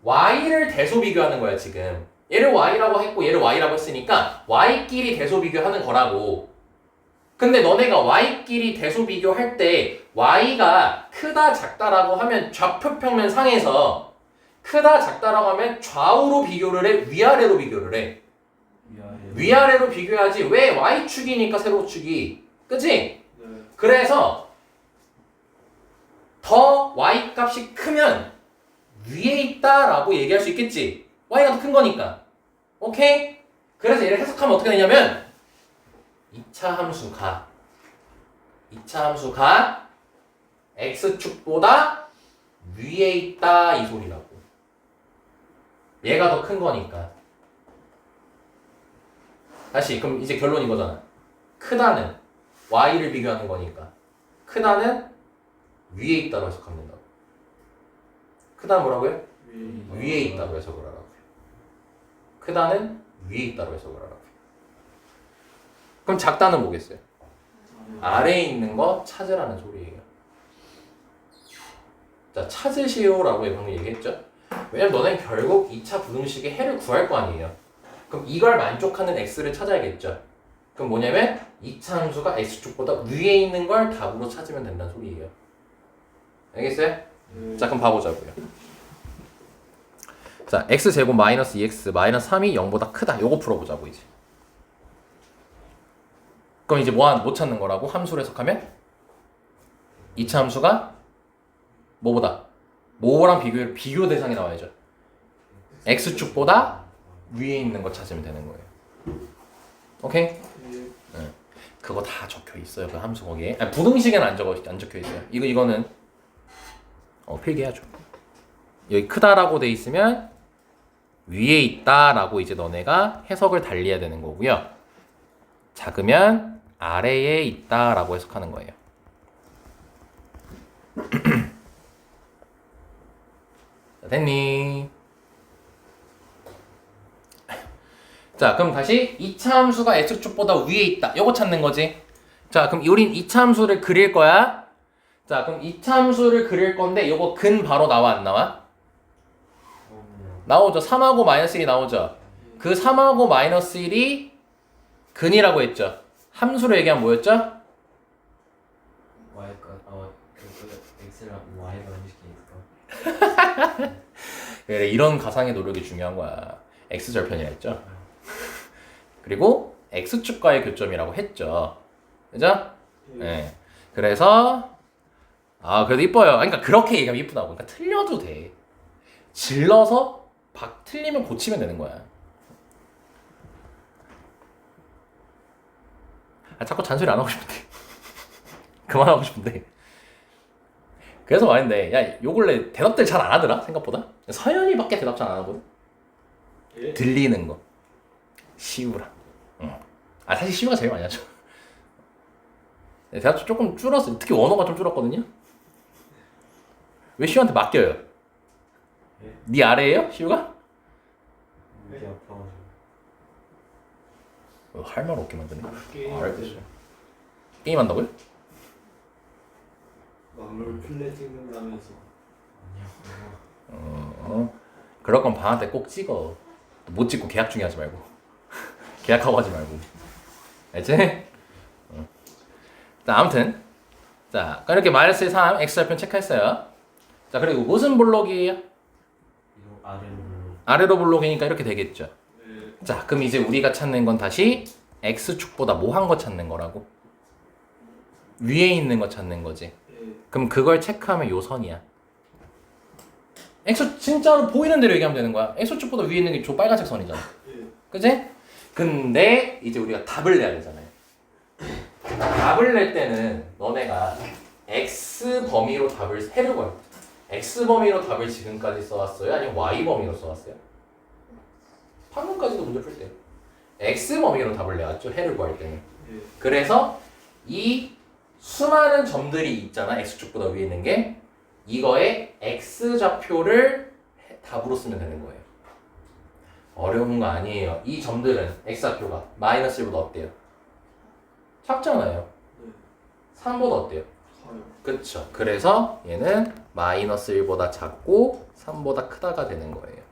y를 대소 비교하는 거야 지금. 얘를 y라고 했고 얘를 y라고 했으니까 y끼리 대소 비교하는 거라고. 근데 너네가 y끼리 대소 비교할 때 y가 크다 작다라고 하면 좌표평면 상에서 크다 작다라고 하면 좌우로 비교를 해 위아래로 비교를 해. 위아래로 비교해야지. 왜? y축이니까 세로축이. 그치? 네. 그래서 더 y 값이 크면 위에 있다라고 얘기할 수 있겠지. y가 더 큰 거니까. 오케이? 그래서 얘를 해석하면 어떻게 되냐면 2차 함수가 x축보다 위에 있다 이 소리라고. 얘가 더 큰 거니까. 다시 그럼 이제 결론 이거잖아. 크다는 y를 비교하는 거니까 크다는 위에 있다고 해석하면 된다고. 크다는 뭐라고요? 위에 있다고 해석을 하라고요. 크다는 위에 있다고 해석을 하라고요. 그럼 작다는 뭐겠어요? 아래에 있는 거 찾으라는 소리예요. 자, 찾으시오라고 방금 얘기했죠? 왜냐면 너는 결국 2차 부등식의 해를 구할 거 아니에요. 그럼 이걸 만족하는 x를 찾아야겠죠? 그럼 뭐냐면 2차 함수가 x축보다 위에 있는 걸 답으로 찾으면 된다는 소리예요. 알겠어요? 자, 그럼 봐보자고요. 자, x제곱 마이너스 2x 마이너스 3이 0보다 크다. 요거 풀어보자고 이제. 그럼 이제 못 찾는 거라고? 함수를 해석하면 2차 함수가 뭐보다? 뭐랑 비교 대상이 나와야죠. x축보다 위에 있는 거 찾으면 되는 거예요. 오케이? 네. 그거 다 적혀 있어요. 그 함수 거기에. 아니, 부등식에는 안 적혀 있어요. 이거는 필기해야죠. 여기 크다라고 돼 있으면 위에 있다라고 이제 너네가 해석을 달리해야 되는 거고요. 작으면 아래에 있다라고 해석하는 거예요. 자, 됐니? 자, 그럼 다시 2차 함수가 x축보다 위에 있다. 요거 찾는 거지. 자, 그럼 우린 2차 함수를 그릴 거야. 자, 그럼 2차 함수를 그릴 건데 요거 근 바로 나와 안 나와? 나오죠. 3하고 마이너스 1이 나오죠. 그 3하고 마이너스 1이 근이라고 했죠. 함수로 얘기하면 뭐였죠? x랑 y가 음식이니까. 그래, 이런 가상의 노력이 중요한 거야. x절편이라 했죠. 그리고 x축과의 교점이라고 했죠. 그죠? 네. 그래서 그래도 이뻐요. 그러니까 그렇게 얘기하면 이쁘다고. 그러니까 틀려도 돼. 질러서 틀리면 고치면 되는 거야. 자꾸 잔소리 안 하고 싶은데. 그만하고 싶은데. 그래서 말인데, 야, 요 근래 대답들 잘 안 하더라, 생각보다. 서연이밖에 대답 잘 안 하거든. 예? 들리는 거. 시우라. 응. 사실 시우가 제일 많이 하죠. 대답 조금 줄었어. 특히 원어가 좀 줄었거든요. 왜 시우한테 맡겨요? 예? 네 아래예요, 시우가? 이게 아파가지고. 할 말 없게 만드네. 게임 알겠어요. 게임 한다고요? 막 롤플레이 찍는다면서. 그럴 건 방학 때 꼭 찍어. 못 찍고 계약 중에 하지 말고. 계약하고 하지 말고. 알지? 자, 아무튼. 자, 이렇게 마이너스 3 x절편 체크했어요. 자, 그리고 무슨 블록이에요? 이거 아래로. 아래로 블록이니까 이렇게 되겠죠. 예. 자, 그럼 이제 우리가 찾는 건 다시 x축보다 뭐한 거 찾는 거라고. 위에 있는 거 찾는 거지. 예. 그럼 그걸 체크하면 요 선이야. x 진짜로 보이는 대로 얘기하면 되는 거야. x축보다 위에 있는 게 저 빨간색 선이잖아. 예. 그지? 근데 이제 우리가 답을 내야 되잖아요. 답을 낼 때는 너네가 x 범위로 답을 세를 거야. x 범위로 답을 지금까지 써왔어요? 아니면 y 범위로 써왔어요? 방금까지도 문제 풀 때 x 범위로 답을 내왔죠. 해를 구할 때는. 예. 그래서 이 수많은 점들이 있잖아. x축보다 위에 있는 게 이거의 x 좌표를 답으로 쓰면 되는 거예요. 어려운 거 아니에요. 이 점들은 x 좌표가 마이너스 1보다 어때요? 작잖아요. 네. 3보다 어때요? 커요. 그쵸. 그래서 얘는 마이너스 1보다 작고 3보다 크다가 되는 거예요.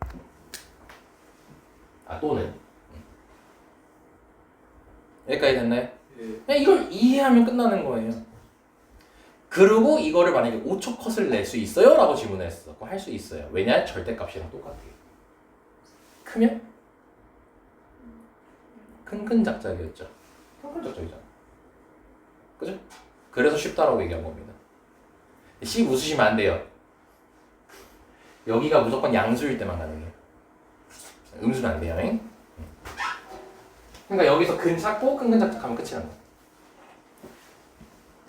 아, 또는 여기까지 됐나요? 예. 그냥 이걸 이해하면 끝나는 거예요. 그리고 이거를 만약에 5초 컷을 낼 수 있어요? 라고 질문했어. 그거 할 수 있어요. 왜냐? 절대값이랑 똑같아요. 크면? 큰 작작이었죠. 큰 작작이잖아. 그죠? 그래서 쉽다라고 얘기한 겁니다. 씩 웃으시면 안 돼요. 여기가 무조건 양수일 때만 가능해요. 음수는 안 돼요. 잉? 그러니까 여기서 근 찾고 큰 작작하면 끝이라는 거야.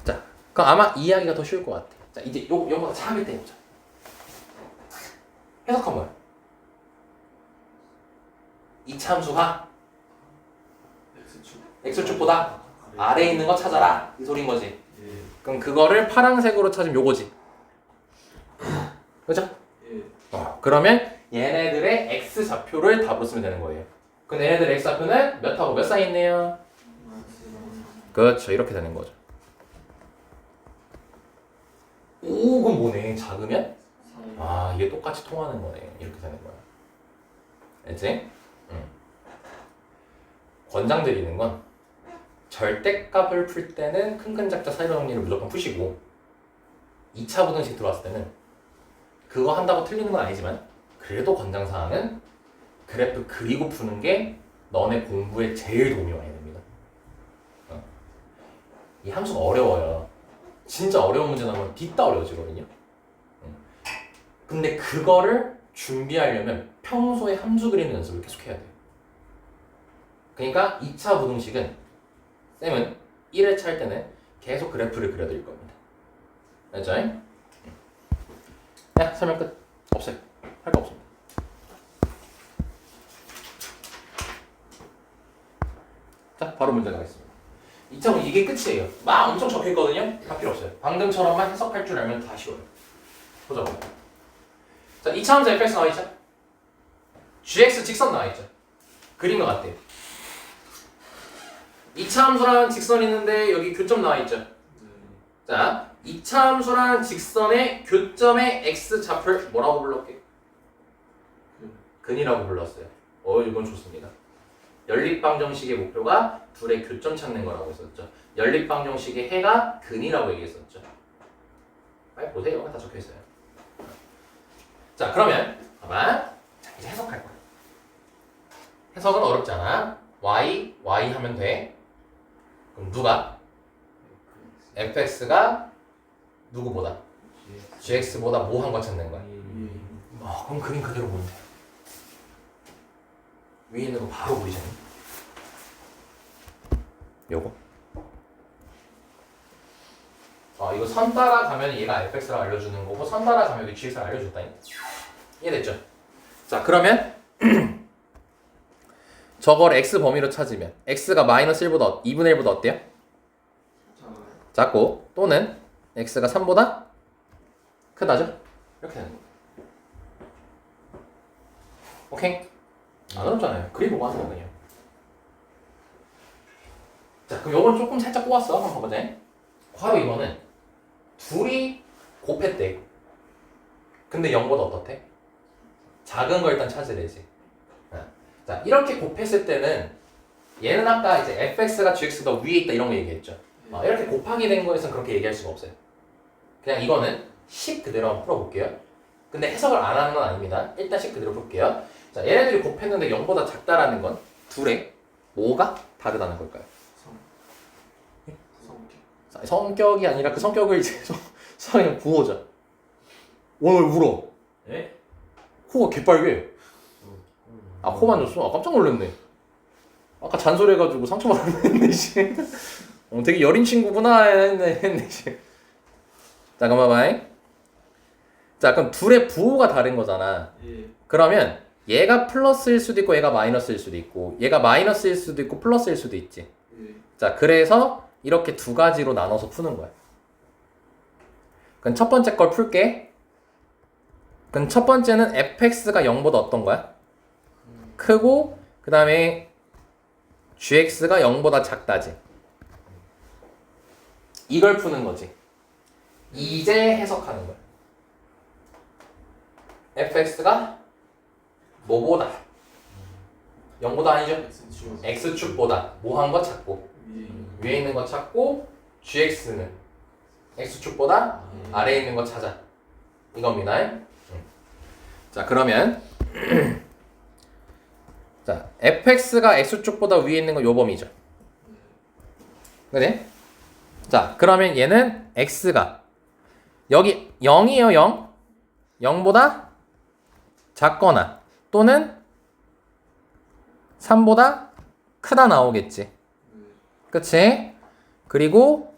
자, 그럼 아마 이 이야기가 더 쉬울 것 같아. 자, 이제 요거보다 작을 때 해보자. 해석한 거야. 이 참수가 X축. x축보다 아래에 있는 거 찾아라. 이 소린 거지. 예. 그럼 그거를 파란색으로 찾으면 요거지. 그죠? 예. 그러면 얘네들의 x 좌표를 답으로 쓰면 되는 거예요. 그럼 얘네들의 x 좌표는 몇하고 몇 사이 있네요? 그렇죠. 이렇게 되는 거죠. 오, 그럼 뭐네? 작으면? 아, 이게 똑같이 통하는 거네. 이렇게 되는 거야. 알지? 응. 권장드리는 건 절대값을 풀 때는 큰 작자 사이로 정리를 무조건 푸시고 2차 부등식 들어왔을 때는 그거 한다고 틀리는 건 아니지만 그래도 권장사항은 그래프 그리고 푸는 게 너네 공부에 제일 도움이 많이 됩니다. 이 함수가 어려워요. 진짜 어려운 문제 나오면 뒤따 어려워지거든요. 근데 그거를 준비하려면 평소에 함수 그리는 연습을 계속 해야 돼요. 그러니까 2차 부등식은 쌤은 1회차 할 때는 계속 그래프를 그려드릴 겁니다. 알죠? 야, 설명 끝. 없어요. 할 거 없습니다. 자, 바로 문제 가겠습니다. 2차 부등식 이게 끝이에요. 막 엄청 적혀있거든요. 다 필요 없어요. 방금처럼만 해석할 줄 알면 다 쉬워요. 보자. 자, 2차 함수 fx 나와있죠? gx 직선 나와있죠? 그린 것 같아요. 2차 함수랑 직선이 있는데 여기 교점 나와있죠? 자, 2차 함수랑 직선의 교점의 x 좌표를 뭐라고 불렀게? 근이라고 불렀어요. 이건 좋습니다. 연립방정식의 목표가 둘의 교점 찾는 거라고 했었죠. 연립방정식의 해가 근이라고 얘기했었죠. 빨리 보세요. 다 적혀있어요. 자, 그러면 봐봐. 자, 이제 해석할 거야. 해석은 어렵잖아. y 하면 돼. 그럼 누가? fx가 누구보다? gx보다 뭐 한 거 찾는 거야? 그럼 그림 그대로 보면 돼. 위에 있는 거 바로 보이잖아. 요거. 이거 선 따라가면 얘가 fx를 알려주는 거고 선 따라가면 여기 gx를 알려줬다니. 이해됐죠? 자, 그러면 저걸 x 범위로 찾으면 x가 마이너스 1보다 2분의 1보다 어때요? 작고 또는 x가 3보다 크다죠? 이렇게 되는 거예요. 오케이? 안 어렵잖아요. 그림 보고 하는 거거든요. 자, 그럼 요건 조금 살짝 꼬았어. 한번 봐보자. 바로 이거는 둘이 곱했대. 근데 0보다 어떻대? 작은 거 일단 찾으래지. 자, 이렇게 곱했을 때는 얘는 아까 이제 fx가 gx보다 위에 있다 이런 거 얘기했죠. 이렇게 곱하기 된 거에서는 그렇게 얘기할 수가 없어요. 그냥 이거는 식 그대로 한번 풀어볼게요. 근데 해석을 안 하는 건 아닙니다. 일단 식 그대로 풀게요. 자, 얘네들이 곱했는데 0보다 작다라는 건 둘의 뭐가 다르다는 걸까요? 성격. 성격이 아니라 그 성격을 이제 그냥 부호자. 오늘 울어. 예? 코가 개빨개. 아, 코 만졌어? 아, 깜짝 놀랐네. 아까 잔소리해가지고 상처받았네, 씨. 되게 여린 친구구나 했네, 씨. 잠깐만 봐잉. 자, 그럼 둘의 부호가 다른 거잖아. 예. 그러면 얘가 플러스일 수도 있고 얘가 마이너스일 수도 있고 얘가 마이너스일 수도 있고 플러스일 수도 있지. 예. 자, 그래서 이렇게 두 가지로 나눠서 푸는 거야. 그럼 첫 번째 걸 풀게. 그럼 첫 번째는 fx가 0보다 어떤 거야? 크고 그 다음에 gx가 0보다 작다지. 이걸 푸는 거지. 이제 해석하는 거야. fx가 뭐보다? 0보다 아니죠? x축보다 뭐한 거 찾고 위에 있는 거 찾고 gx는 x축보다 아래에 있는 거 찾아. 이겁니다. 자, 그러면 자, fx가 x축보다 위에 있는 건 요 범위죠. 그래? 자, 그러면 얘는 x가 여기 0이에요. 0. 0보다 작거나 또는 3보다 크다 나오겠지. 그치? 그리고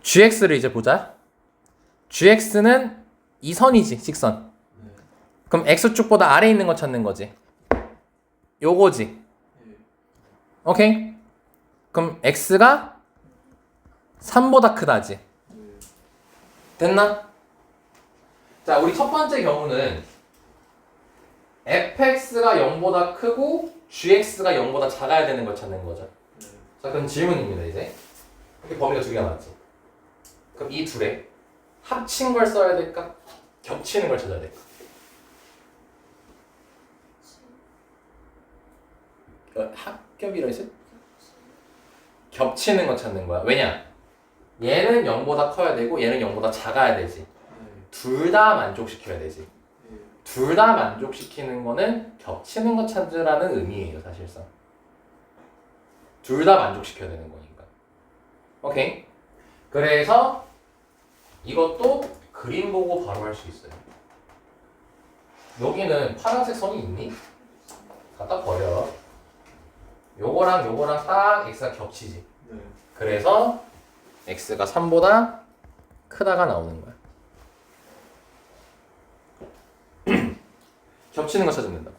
gx를 이제 보자. gx는 이 선이지, 직선. 그럼 x축보다 아래에 있는 거 찾는 거지. 요거지. 오케이? 그럼 x가 3보다 크다지. 됐나? 자, 우리 첫 번째 경우는 fx가 0보다 크고 gx가 0보다 작아야 되는 걸 찾는 거죠. 자, 그럼 질문입니다, 이제. 이렇게 범위가 두 개가 나왔지. 그럼 이 둘에 합친 걸 써야 될까? 겹치는 걸 찾아야 될까? 합겹이라 했어? 겹치는 거 찾는 거야. 왜냐? 얘는 0보다 커야 되고 얘는 0보다 작아야 되지. 둘 다 만족시켜야 되지. 둘 다 만족시키는 거는 겹치는 거 찾으라는 의미예요, 사실상. 둘 다 만족시켜야 되는 거니까. 오케이? 그래서 이것도 그림 보고 바로 할 수 있어요. 여기는 파란색 선이 있니? 갖다 버려. 요거랑 요거랑 딱 x가 겹치지. 그래서 x가 3보다 크다가 나오는 거야. 겹치는 거 찾으면 된다.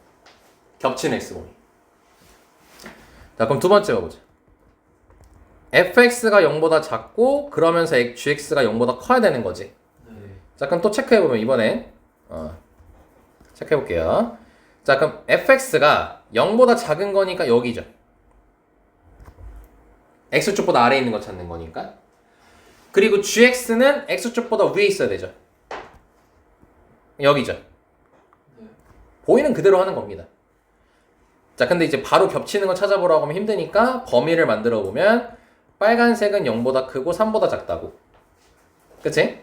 겹치는 x번호. 자, 그럼 두 번째 가보자. fx가 0보다 작고 그러면서 gx가 0보다 커야 되는 거지. 자, 그럼 또 체크해보면 이번엔 체크해볼게요. 자, 그럼 fx가 0보다 작은 거니까 여기죠. x축보다 아래에 있는 거 찾는 거니까. 그리고 gx는 x축보다 위에 있어야 되죠. 여기죠. 보이는 그대로 하는 겁니다. 자, 근데 이제 바로 겹치는 거 찾아보라고 하면 힘드니까 범위를 만들어 보면 빨간색은 0보다 크고 3보다 작다고. 그치?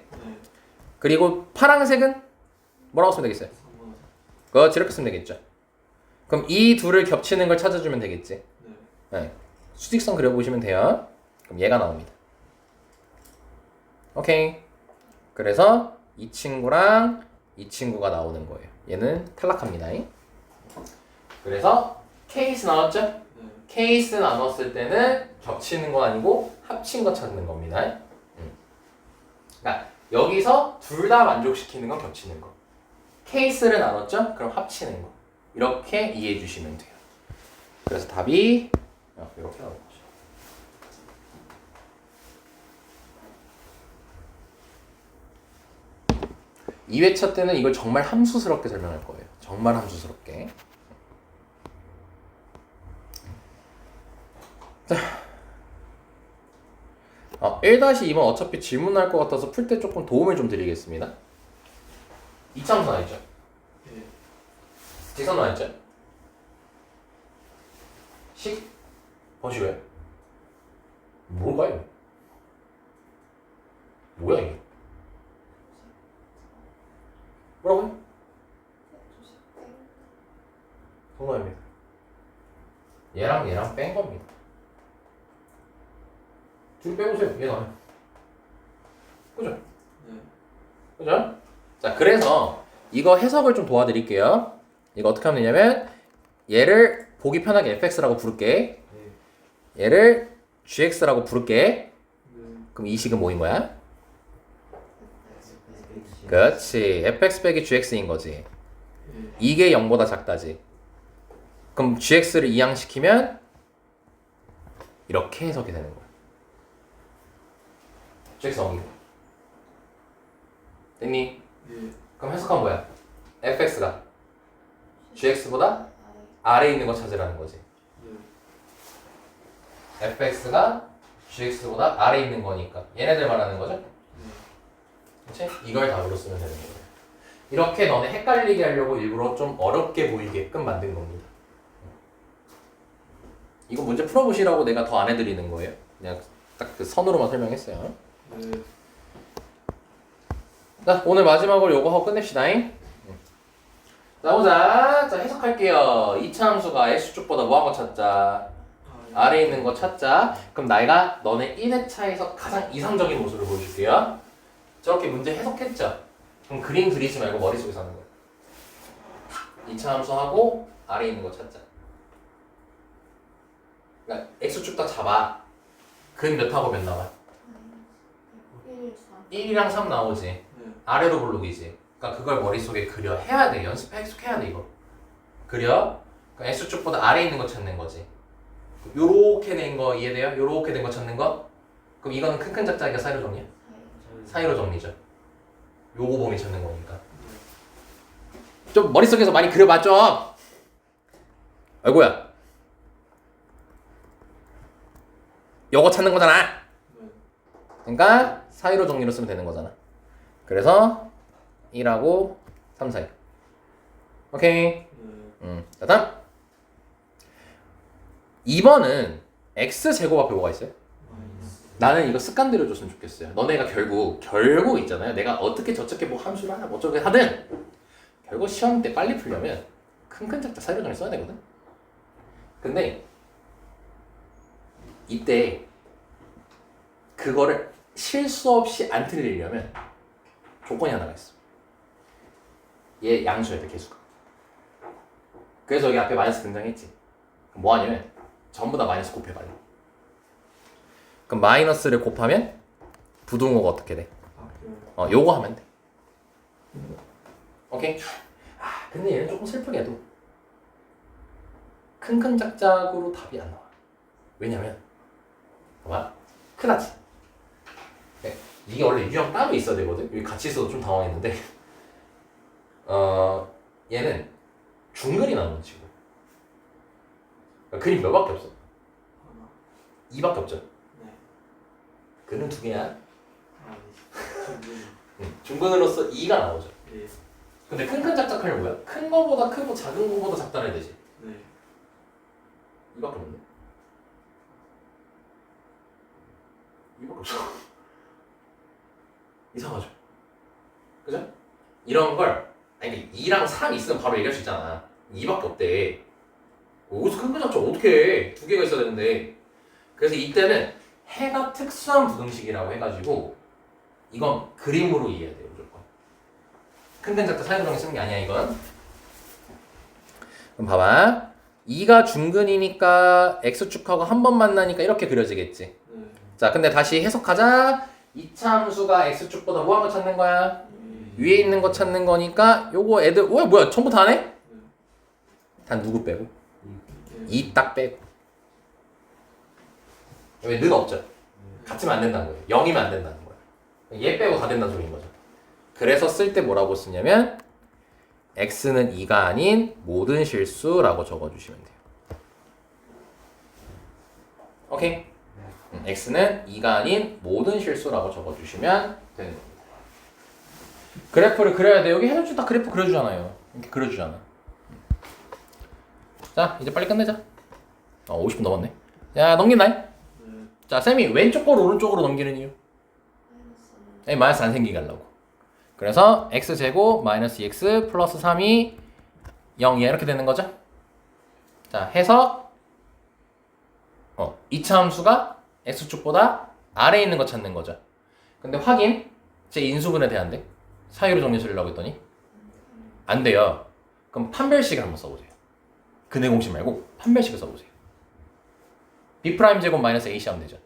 그리고 파란색은 뭐라고 쓰면 되겠어요? 그렇지, 이렇게 쓰면 되겠죠. 그럼 이 둘을 겹치는 걸 찾아주면 되겠지. 네. 수직선 그려보시면 돼요. 그럼 얘가 나옵니다. 오케이. 그래서 이 친구랑 이 친구가 나오는 거예요. 얘는 탈락합니다. 그래서 케이스 나왔죠? 케이스 나눴을 때는 겹치는 거 아니고 합친 거 찾는 겁니다. 그러니까 여기서 둘 다 만족시키는 건 겹치는 거. 케이스를 나눴죠? 그럼 합치는 거. 이렇게 이해해 주시면 돼요. 그래서 답이 이렇게 나오는 거죠. 2회차 때는 이걸 정말 함수스럽게 설명할 거예요. 정말 함수스럽게. 자, 1-2번 어차피 질문 날 것 같아서 풀 때 조금 도움을 좀 드리겠습니다. 2차함수 나와있죠? 직선 나와있죠? 식? 번식왜? 뭘까요? 뭐야 이게? 뭐라고요? 동남입니다. 얘랑 얘랑 뺀 겁니다. 둘 빼보세요. 얘 나와요. 그죠? 네. 그죠? 자, 그래서 이거 해석을 좀 도와드릴게요. 이거 어떻게 하면 되냐면 얘를 보기 편하게 fx라고 부를게. 네. 얘를 gx라고 부를게. 네. 그럼 이 식은 뭐인 거야? 그렇지. fx 빼기 gx인 거지. 네. 이게 0보다 작다지. 그럼 gx를 이항시키면 이렇게 해석이 되는 거야. gx 엉이고. 됐니? 네. 그럼 해석하면 뭐야? fx가 gx보다 아래에 있는 거 찾으라는 거지. 네. fx가 gx보다 아래에 있는 거니까 얘네들 말하는 거죠? 그치? 이걸 답으로 쓰면 되는 거예요. 이렇게 너네 헷갈리게 하려고 일부러 좀 어렵게 보이게끔 만든 겁니다. 이거 문제 풀어보시라고 내가 더 안 해드리는 거예요. 그냥 딱 그 선으로만 설명했어요. 네. 자, 오늘 마지막으로 요거 하고 끝냅시다잉. 자, 보자. 자, 해석할게요. 이차 함수가 x축보다 뭐한 거 찾자. 아래에 있는 거 찾자. 그럼 내가 너네 1회차에서 가장 이상적인 모습을 보여줄게요. 저렇게 문제 해석했죠? 그럼 그림 그리지 말고 머릿속에서 하는 거예요. 2차 함수하고 아래에 있는 거 찾자. 그러니까 x축 다 잡아. 근 몇하고 몇 나와? 1이랑 3 나오지. 네. 아래로 블록이지. 그러니까 그걸 머릿속에 그려. 해야 돼. 해석해야 돼 이거. 그려. 그러니까 x축보다 아래에 있는 거 찾는 거지. 요렇게 된 거 이해돼요? 요렇게 된 거 찾는 거? 그럼 이거는 큰 작자기가 사이로 정리야? 사이로 정리죠. 요거 범위 찾는 거니까. 좀 머릿속에서 많이 그려봤죠? 아이고야. 요거 찾는 거잖아. 네. 그러니까 사이로 정리로 쓰면 되는 거잖아. 그래서 1하고 3 사이. 오케이. 네. 자, 다음. 2번은 x제곱 앞에 뭐가 있어요? 나는 이거 습관 들여줬으면 좋겠어요. 너네가 결국 있잖아요. 내가 어떻게 저렇게 뭐 함수를 하나 뭐 어쩌게 하든 결국 시험 때 빨리 풀려면 큰 작자 사이로 정리 써야 되거든. 근데 이때 그거를 실수 없이 안 틀리려면 조건이 하나가 있어. 얘 양수야 돼, 개수가. 그래서 여기 앞에 마이너스 등장했지. 그럼 뭐 하냐면 전부 다 마이너스 곱해 빨리. 그럼 마이너스를 곱하면 부등호가 어떻게 돼? 요거 하면 돼. 오케이? 근데 얘는 조금 슬프게도 큰 작작으로 답이 안 나와. 왜냐면 봐봐. 크다지. 네. 이게 원래 유형 따로 있어야 되거든. 여기 같이 있어도 좀 당황했는데 얘는 중근이 나오는 친구. 그러니까 그림 몇 밖에 없어? 하나. 2밖에 없죠. 네. 그는 2개야. 아니. 중근으로서 2가 나오죠. 네. 근데 큰 작작하면 뭐야? 큰 거보다 크고 작은 거보다 작다는 되지. 네. 2밖에 없네. 2밖에 없어. 이상하죠? 그죠? 이런 걸 아니 2랑 3 있으면 바로 얘기할 수 있잖아. 2밖에 없대. 어디서 큰 작작 어떻게 해? 2개가 있어야 되는데. 그래서 이때는 해가 특수한 부등식이라고 해가지고 이건 그림으로 이해해야 돼요. 무조건. 큰 작자 사이로 정리 쓰는 게 아니야 이건. 그럼 봐봐. 2가 중근이니까 x축하고 한 번 만나니까 이렇게 그려지겠지. 네. 자, 근데 다시 해석하자. 2차 함수가 x축보다 뭐 한 거 찾는 거야? 위에 있는 거 찾는 거니까 요거 애들 뭐야 전부 다네? 단 누구 빼고? 2 딱 빼고. 왜 는 없죠? 같으면 안 된다는 거예요. 0이면 안 된다는 거예요. 얘 빼고 다 된다는 소리인 거죠. 그래서 쓸 때 뭐라고 쓰냐면 x는 2가 아닌 모든 실수라고 적어주시면 돼요. 오케이? x는 2가 아닌 모든 실수라고 적어주시면 되는 겁니다. 그래프를 그려야 돼. 여기 해설주 다 그래프 그려주잖아요. 이렇게 그려주잖아. 자, 이제 빨리 끝내자. 50분 넘었네. 야, 넘긴다. 네. 자, 쌤이 왼쪽 걸 오른쪽으로 넘기는 이유. 마이너스 안 생기게 하려고. 그래서 x제곱 마이너스 2x 플러스 3이 0이야. 이렇게 되는 거죠. 자, 해석 이차 함수가 x축보다 아래에 있는 거 찾는 거죠. 근데 확인, 제 인수분해 돼안돼? 사이로 정리 처리라고 했더니 안 돼요. 그럼 판별식을 한번 써보세요. 근해 공식 말고 판별식을 써보세요. b 프라임 제곱 마이너스 ac 하면 되죠.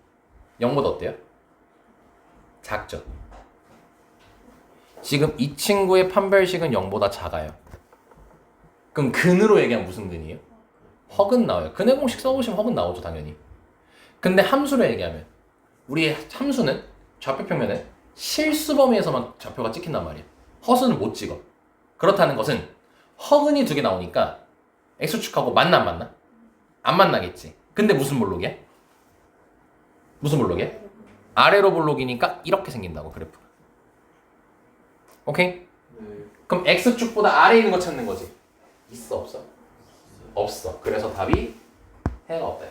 0보다 어때요? 작죠. 지금 이 친구의 판별식은 0보다 작아요. 그럼 근으로 얘기하면 무슨 근이에요? 허근 나와요. 근해 공식 써보시면 허근 나오죠, 당연히. 근데 함수로 얘기하면 우리의 함수는 좌표평면에 실수 범위에서만 좌표가 찍힌단 말이에요. 허수는 못 찍어. 그렇다는 것은 허근이 두 개 나오니까 x축하고 만나 안 만나? 안 만나겠지. 근데 무슨 볼록이야? 무슨 볼록이야? 아래로 볼록이니까 이렇게 생긴다고, 그래프가. 오케이? 네. 그럼 x축보다 아래에 있는 거 찾는 거지. 있어 없어? 없어. 그래서 답이 해가 없다.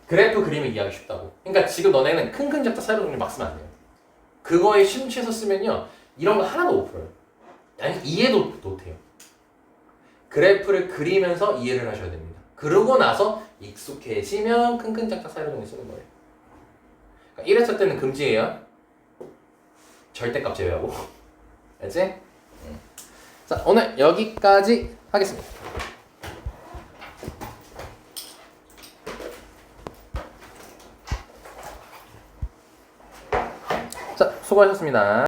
그래프 그림을 이해하기 쉽다고. 그러니까 지금 너네는 큰 작자 사이로 정리 막 쓰면 안 돼요. 그거에 심취해서 쓰면요 이런 거 하나도 못 풀어요. 아니 이해도 못해요. 그래프를 그리면서 이해를 하셔야 됩니다. 그러고 나서 익숙해지면 큰 작자 사이로 정리 쓰는 거예요. 그러니까 1회차 때는 금지예요. 절대값 제외하고. 알지? 자, 오늘 여기까지 하겠습니다. 자, 수고하셨습니다.